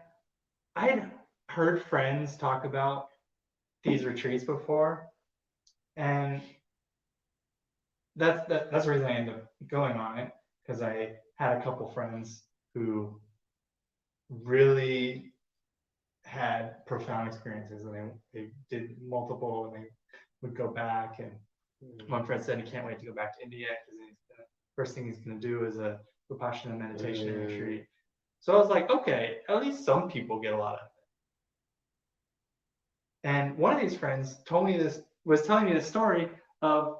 [SPEAKER 2] I had heard friends talk about these retreats before, and that's the reason I ended up going on it, because I had a couple friends who really had profound experiences, and they did multiple, and they would go back. And one friend said he can't wait to go back to India because first thing he's going to do is a Vipassana meditation retreat. So I was like, okay, at least some people get a lot of it. And one of these friends was telling me this story of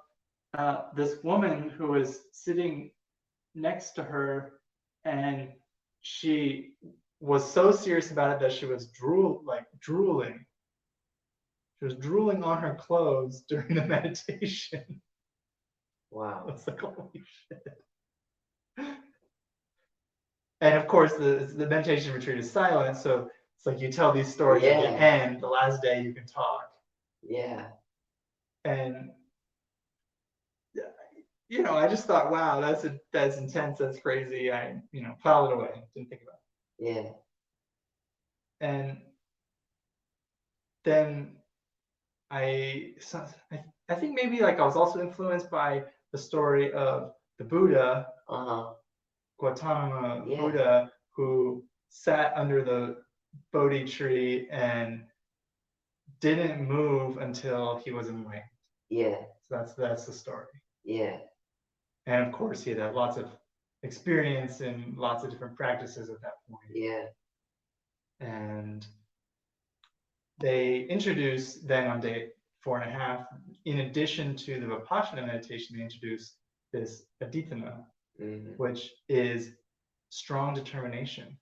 [SPEAKER 2] this woman who was sitting next to her, and she was so serious about it that she was drooling. She was drooling on her clothes during the meditation.
[SPEAKER 1] Wow.
[SPEAKER 2] It's like, holy shit. And of course, the meditation retreat is silent, so it's like you tell these stories at the end, the last day you can talk.
[SPEAKER 1] Yeah.
[SPEAKER 2] And you know, I just thought, wow, that's intense, that's crazy. I filed it away, didn't think about
[SPEAKER 1] it. Yeah.
[SPEAKER 2] And then I think maybe like I was also influenced by the story of the Buddha, Gautama Buddha, who sat under the Bodhi tree and didn't move until he was enlightened.
[SPEAKER 1] Yeah.
[SPEAKER 2] So that's the story.
[SPEAKER 1] Yeah.
[SPEAKER 2] And of course, he had lots of experience and lots of different practices at that point.
[SPEAKER 1] Yeah.
[SPEAKER 2] And they introduced then on day 4.5, in addition to the Vipassana meditation, they introduced this aditana, which is strong determination.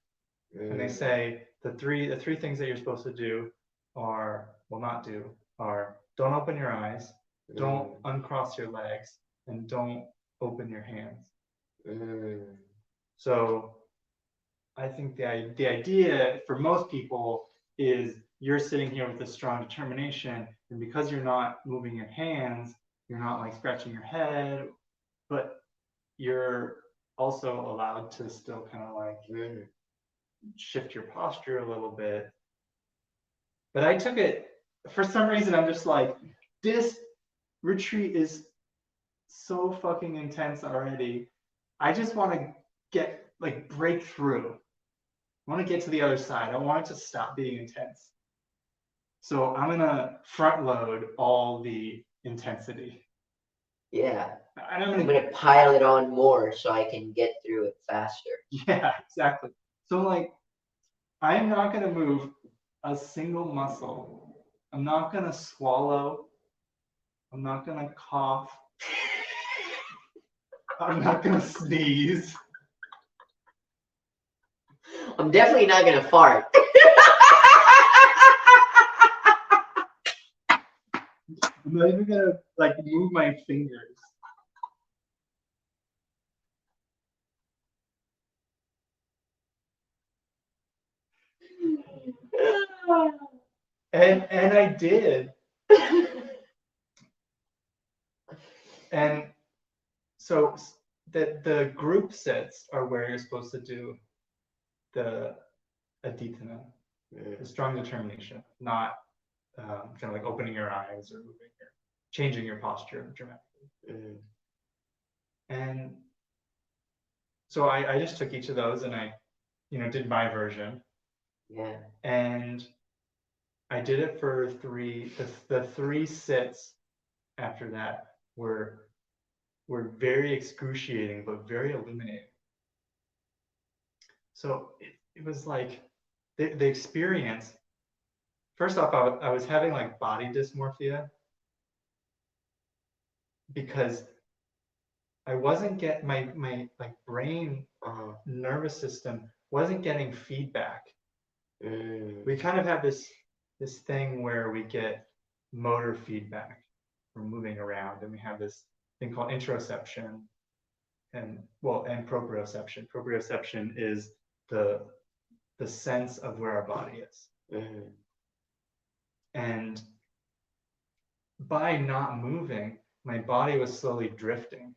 [SPEAKER 2] And they say the three things that you're supposed to do are don't open your eyes, don't uncross your legs, and don't open your hands. So I think the idea for most people is you're sitting here with a strong determination, and because you're not moving your hands, you're not like scratching your head, but you're also allowed to still kind of like shift your posture a little bit. But I took it, for some reason, I'm just like, this retreat is so fucking intense already. I just want to get like break through. I want to get to the other side. I want it to stop being intense. So I'm gonna front load all the intensity.
[SPEAKER 1] Yeah.
[SPEAKER 2] And
[SPEAKER 1] I'm gonna pile it on more so I can get through it faster.
[SPEAKER 2] Yeah, exactly. So like, I'm not gonna move a single muscle. I'm not gonna swallow. I'm not gonna cough. I'm not gonna sneeze.
[SPEAKER 1] I'm definitely not gonna fart.
[SPEAKER 2] I'm not even gonna like move my fingers. And I did. And so the group sets are where you're supposed to do the aditana, the strong determination, not kind of like opening your eyes or changing your posture dramatically. And so I just took each of those and I, did my version.
[SPEAKER 1] Yeah.
[SPEAKER 2] And I did it for the 3 sits after that were very excruciating, but very illuminating. So it was like the experience. First off, I was having like body dysmorphia because I wasn't getting my like brain nervous system wasn't getting feedback. We kind of have this thing where we get motor feedback from moving around, and we have this thing called interoception and proprioception. Proprioception is the sense of where our body is. And by not moving, my body was slowly drifting.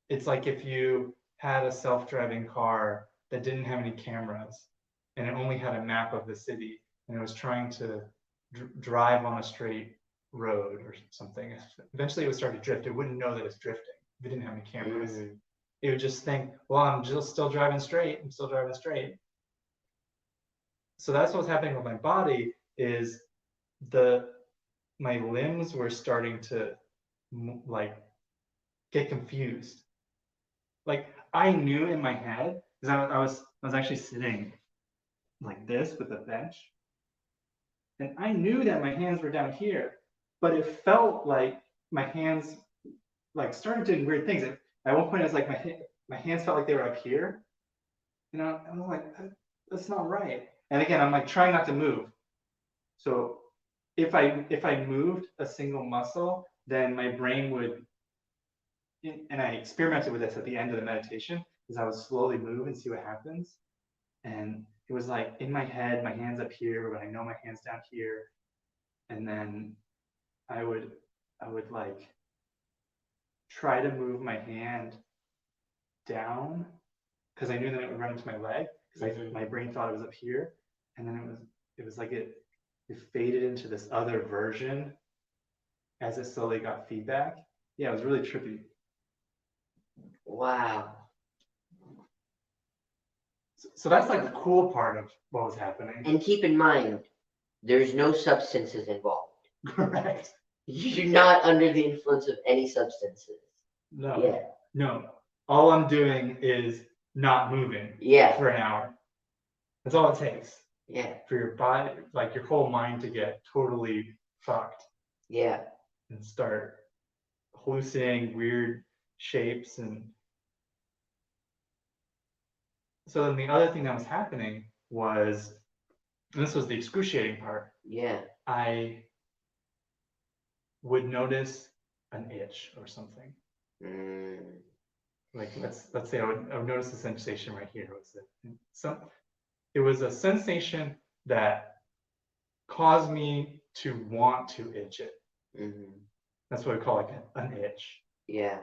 [SPEAKER 2] It's like if you had a self-driving car that didn't have any cameras and it only had a map of the city and it was trying to drive on a straight road or something. Eventually it would start to drift. It wouldn't know that it's drifting if it didn't have any cameras. It would just think, well, I'm just still driving straight. I'm still driving straight. So that's what's happening with my body is my limbs were starting to like get confused. Like I knew in my head, because I was actually sitting like this with a bench, and I knew that my hands were down here, but it felt like my hands like started doing weird things. At one point, it was like my hands felt like they were up here, and I'm like, that's not right. And again, I'm like trying not to move. So if I moved a single muscle, then my brain would, and I experimented with this at the end of the meditation, is I would slowly move and see what happens. And it was like in my head, my hand's up here, but I know my hand's down here. And then I would like try to move my hand down because I knew that it would run into my leg because my brain thought it was up here. And then it was like it faded into this other version as it slowly got feedback. Yeah, it was really trippy.
[SPEAKER 1] Wow.
[SPEAKER 2] So that's like the cool part of what was happening.
[SPEAKER 1] And keep in mind, there's no substances involved.
[SPEAKER 2] Correct.
[SPEAKER 1] You're not under the influence of any substances.
[SPEAKER 2] No.
[SPEAKER 1] Yeah.
[SPEAKER 2] No. All I'm doing is not moving.
[SPEAKER 1] Yeah.
[SPEAKER 2] For an hour. That's all it takes.
[SPEAKER 1] Yeah.
[SPEAKER 2] For your body, like your whole mind to get totally fucked.
[SPEAKER 1] Yeah.
[SPEAKER 2] And start hallucinating weird shapes. And so then the other thing that was happening was, and this was the excruciating part.
[SPEAKER 1] Yeah.
[SPEAKER 2] I would notice an itch or something. like let's say I would notice a sensation right here. It was a sensation that caused me to want to itch it. That's what we call like an itch.
[SPEAKER 1] Yeah.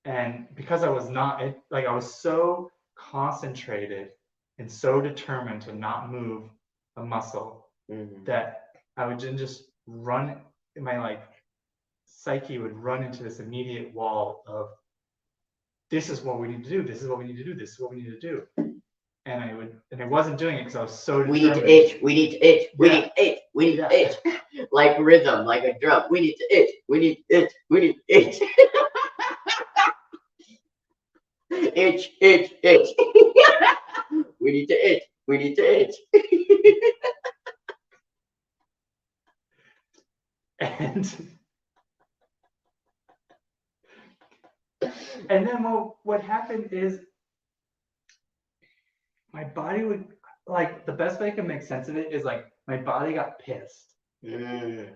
[SPEAKER 2] And because I was not like, I was so concentrated and so determined to not move a muscle that I would just run, my like psyche would run into this immediate wall of, this is what we need to do, this is what we need to do, this is what we need to do. And I wasn't doing it because I was so determined.
[SPEAKER 1] We need to itch, we need to itch, we need to itch, we need to itch. Like rhythm, like a drum. We need to itch, we need to itch, we need to itch. Itch, itch, itch. We need to itch, we need to itch.
[SPEAKER 2] And then what happened is my body would, like, the best way I can make sense of it is like my body got pissed. And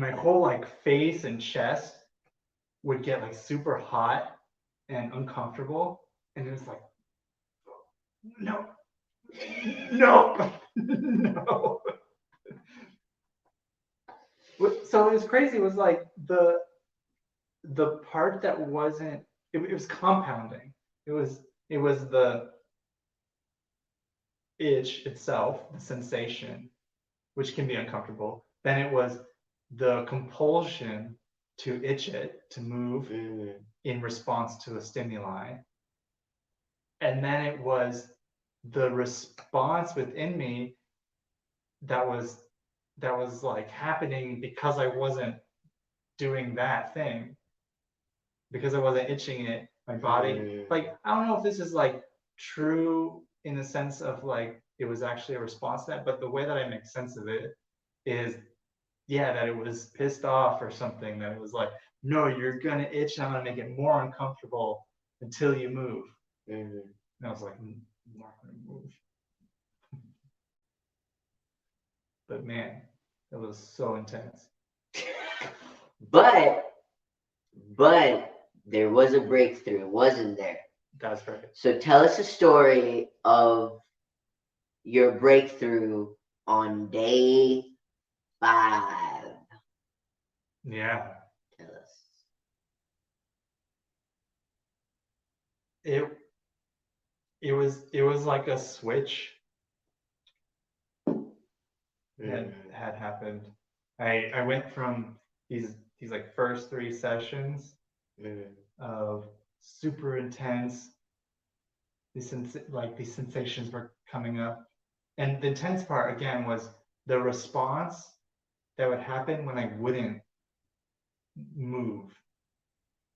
[SPEAKER 2] my whole like face and chest would get like super hot and uncomfortable. And it was like, no, no, no. So it was crazy. It was like the part that wasn't, it was compounding. It was the itch itself, the sensation, which can be uncomfortable. Then it was the compulsion to itch it, to move in response to a stimuli. And then it was the response within me that was like happening because I wasn't doing that thing, because I wasn't itching it. My body, like, I don't know if this is like true in the sense of like it was actually a response to that, but the way that I make sense of it is, yeah, that it was pissed off or something, that it was like, no, you're gonna itch and I'm gonna make it more uncomfortable until you move. And I was like, I'm not gonna move. But man, it was so intense.
[SPEAKER 1] But there was a breakthrough, wasn't there?
[SPEAKER 2] That's right.
[SPEAKER 1] So tell us a story of your breakthrough on day 5.
[SPEAKER 2] Yeah.
[SPEAKER 1] Tell us.
[SPEAKER 2] It was like a switch that had happened. I went from these like first 3 sessions of super intense, these sensations were coming up, and the intense part again was the response that would happen when I wouldn't move.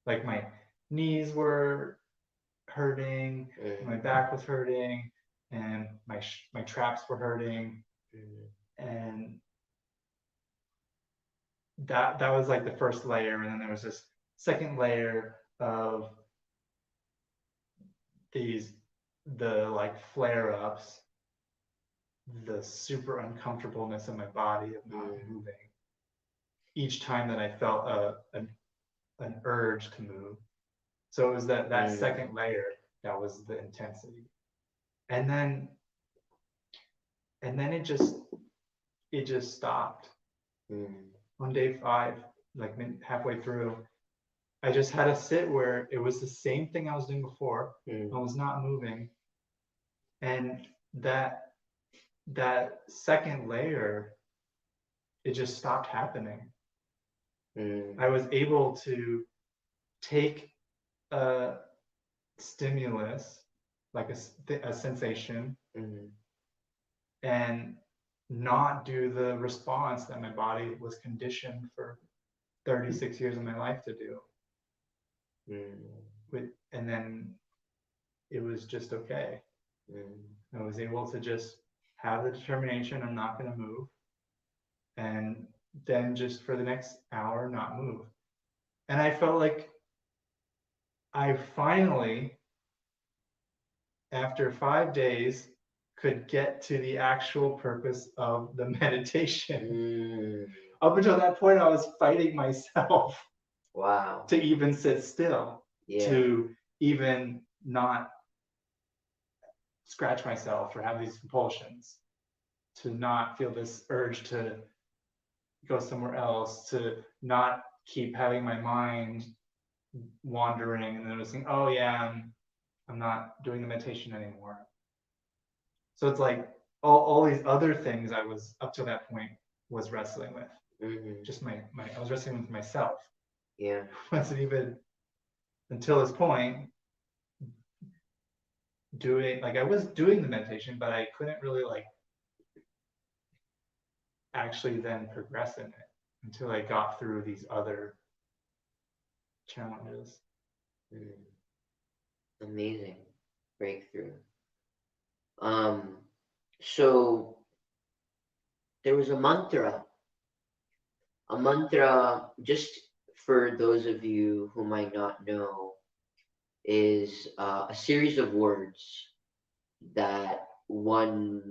[SPEAKER 2] Like my knees were hurting, my back was hurting, and my traps were hurting, and that was like the first layer. And then there was this second layer of the like flare-ups, the super uncomfortableness in my body of not moving each time that I felt an urge to move. So it was that second layer that was the intensity. And then it just stopped. On day 5, like halfway through, I just had to sit where it was the same thing I was doing before. I was not moving. And that second layer, it just stopped happening. I was able to take a stimulus, like a sensation, and not do the response that my body was conditioned for 36 years of my life to do. And then it was just okay. I was able to just have the determination, I'm not going to move, and then just for the next hour not move. And I felt like I finally, after 5 days, could get to the actual purpose of the meditation. Up until that point, I was fighting myself.
[SPEAKER 1] Wow.
[SPEAKER 2] To even sit still, to even not scratch myself or have these compulsions, to not feel this urge to go somewhere else, to not keep having my mind wandering and noticing, oh yeah, I'm not doing the meditation anymore. So it's like all these other things I was up to that point was wrestling with. Just my I was wrestling with myself.
[SPEAKER 1] Yeah.
[SPEAKER 2] Wasn't even until this point doing, like, I was doing the meditation, but I couldn't really like actually then progress in it until I got through these other challenges.
[SPEAKER 1] Amazing breakthrough. So there was a mantra. A mantra, just for those of you who might not know, is a series of words that one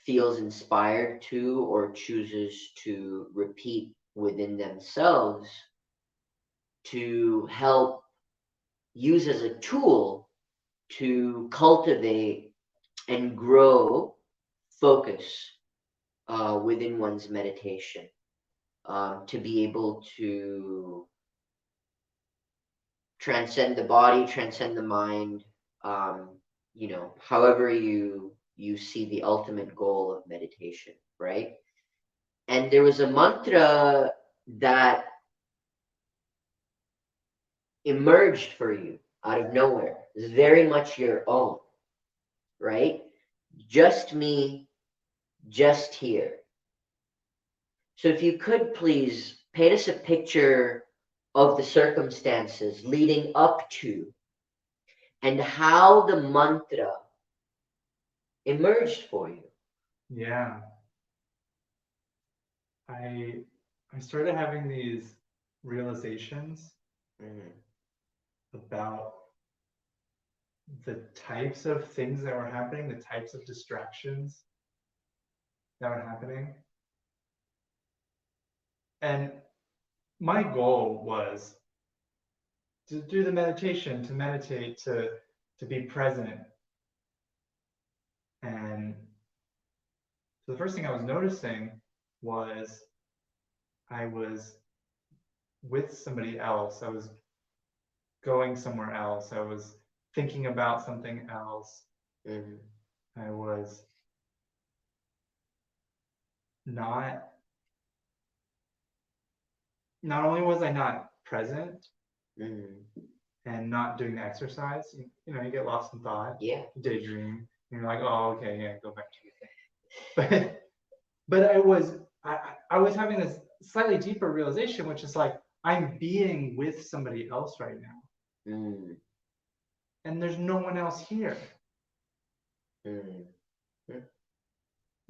[SPEAKER 1] feels inspired to or chooses to repeat within themselves to help use as a tool to cultivate and grow focus within one's meditation, to be able to transcend the body, transcend the mind, however you see the ultimate goal of meditation, right? And there was a mantra that emerged for you out of nowhere. It's very much your own, right? Just me, just here. So if you could please paint us a picture of the circumstances leading up to and how the mantra emerged for you.
[SPEAKER 2] Yeah. I started having these realizations about the types of things that were happening, the types of distractions that were happening. And my goal was to do the meditation, to meditate, to be present. And so the first thing I was noticing was I was with somebody else. I was going somewhere else. I was thinking about something else. I was not only was I not present and not doing the exercise, you know, you get lost in thought, daydream, and you're like, oh, okay, yeah, go back to your thing. But I was having this slightly deeper realization, which is like, I'm being with somebody else right now. And there's no one else here. I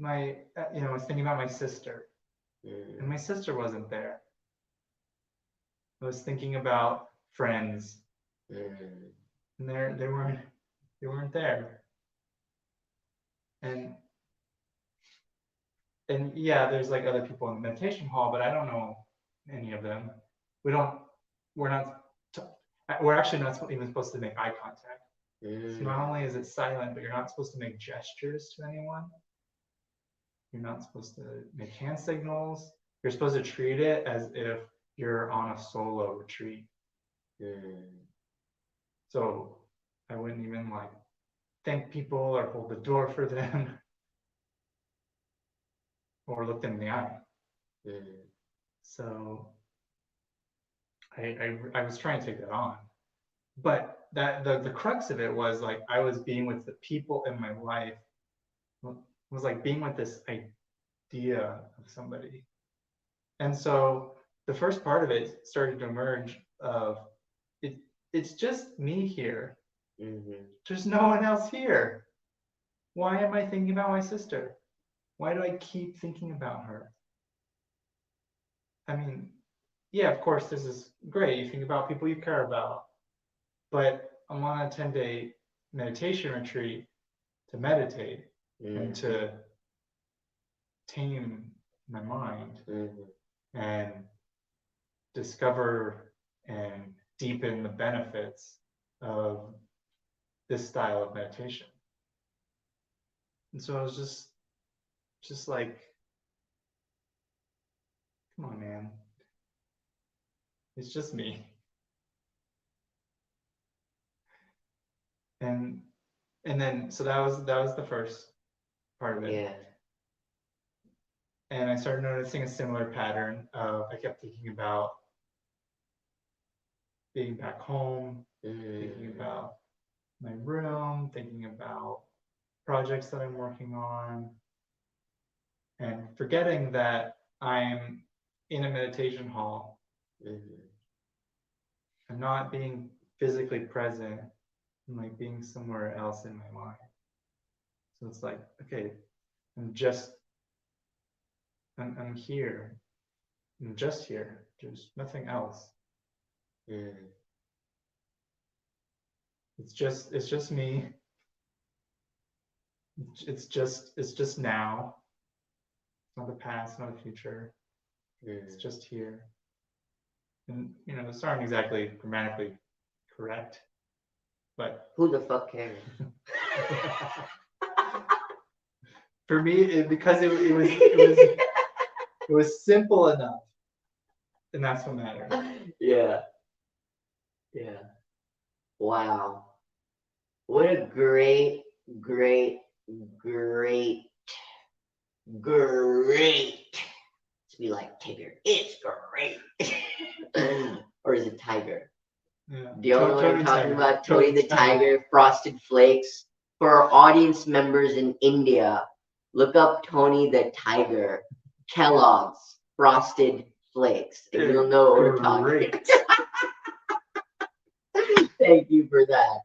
[SPEAKER 2] was thinking about my sister, and my sister wasn't there. I was thinking about friends, and they weren't there. And yeah, there's like other people in the meditation hall, but I don't know any of them. We're actually not even supposed to make eye contact. So not only is it silent, but you're not supposed to make gestures to anyone. You're not supposed to make hand signals. You're supposed to treat it as if you're on a solo retreat. So I wouldn't even like thank people or hold the door for them or look them in the eye. So I was trying to take that on, but that the crux of it was like I was being with the people in my life. It was like being with this idea of somebody. And so the first part of it started to emerge of it's just me here. There's no one else here. Why am I thinking about my sister? Why do I keep thinking about her? I mean, yeah, of course, this is great. You think about people you care about. But I'm on a 10-day meditation retreat to meditate and to tame my mind and discover deepen the benefits of this style of meditation. And so I was just like, come on, man. It's just me. And then so that was the first part of it.
[SPEAKER 1] Yeah.
[SPEAKER 2] And I started noticing a similar pattern of I kept thinking about being back home, thinking about my room, thinking about projects that I'm working on, and forgetting that I'm in a meditation hall. I'm not being physically present. I'm like being somewhere else in my mind. So it's like, okay, I'm here. I'm just here. There's nothing else. It's just me. It's just now. It's not the past, not the future. It's just here. And those aren't exactly grammatically correct, but
[SPEAKER 1] who the fuck cares?
[SPEAKER 2] For me, because it was simple enough, and that's what matters.
[SPEAKER 1] Yeah. Wow. What a great to be like Tigger. It's great. Or is it Tiger?
[SPEAKER 2] Yeah.
[SPEAKER 1] Do y'all know what I'm talking
[SPEAKER 2] Tiger.
[SPEAKER 1] about? Tony the Tiger, Frosted Flakes. For our audience members in India, look up Tony the Tiger, Kellogg's Frosted Flakes, and you'll know what we're talking about. Thank you for that.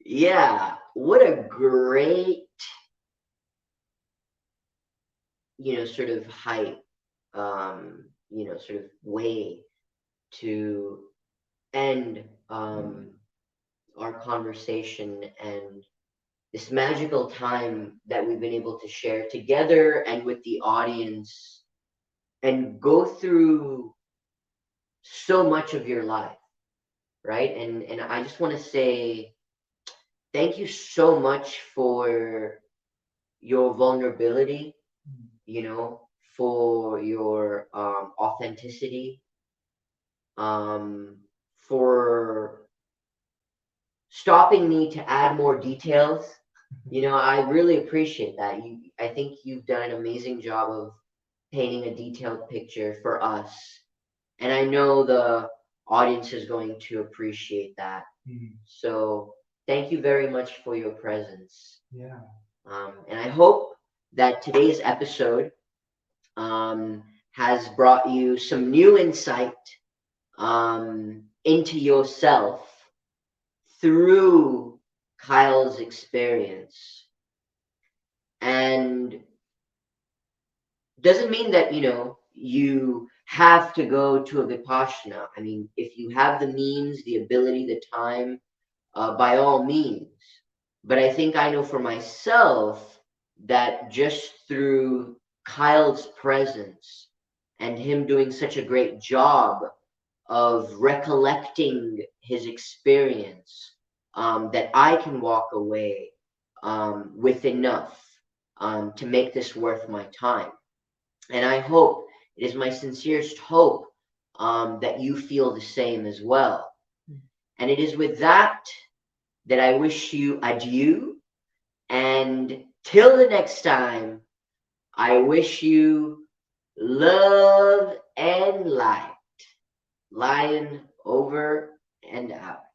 [SPEAKER 1] Yeah, what a great, sort of height, sort of way to end our conversation and this magical time that we've been able to share together and with the audience and go through so much of your life, right? And I just want to say thank you so much for your vulnerability, for your authenticity, for stopping me to add more details. I really appreciate that. I think you've done an amazing job of painting a detailed picture for us. And I know the audience is going to appreciate that. So thank you very much for your presence.
[SPEAKER 2] Yeah.
[SPEAKER 1] And I hope that today's episode has brought you some new insight into yourself through Kyle's experience. And doesn't mean that, you have to go to a Vipassana. I mean, if you have the means, the ability, the time, by all means. But I think I know for myself that just through Kyle's presence and him doing such a great job of recollecting his experience, that I can walk away with enough to make this worth my time. And I hope, it is my sincerest hope, that you feel the same as well. And it is with that I wish you adieu. And till the next time, I wish you love and light. Lion over and out.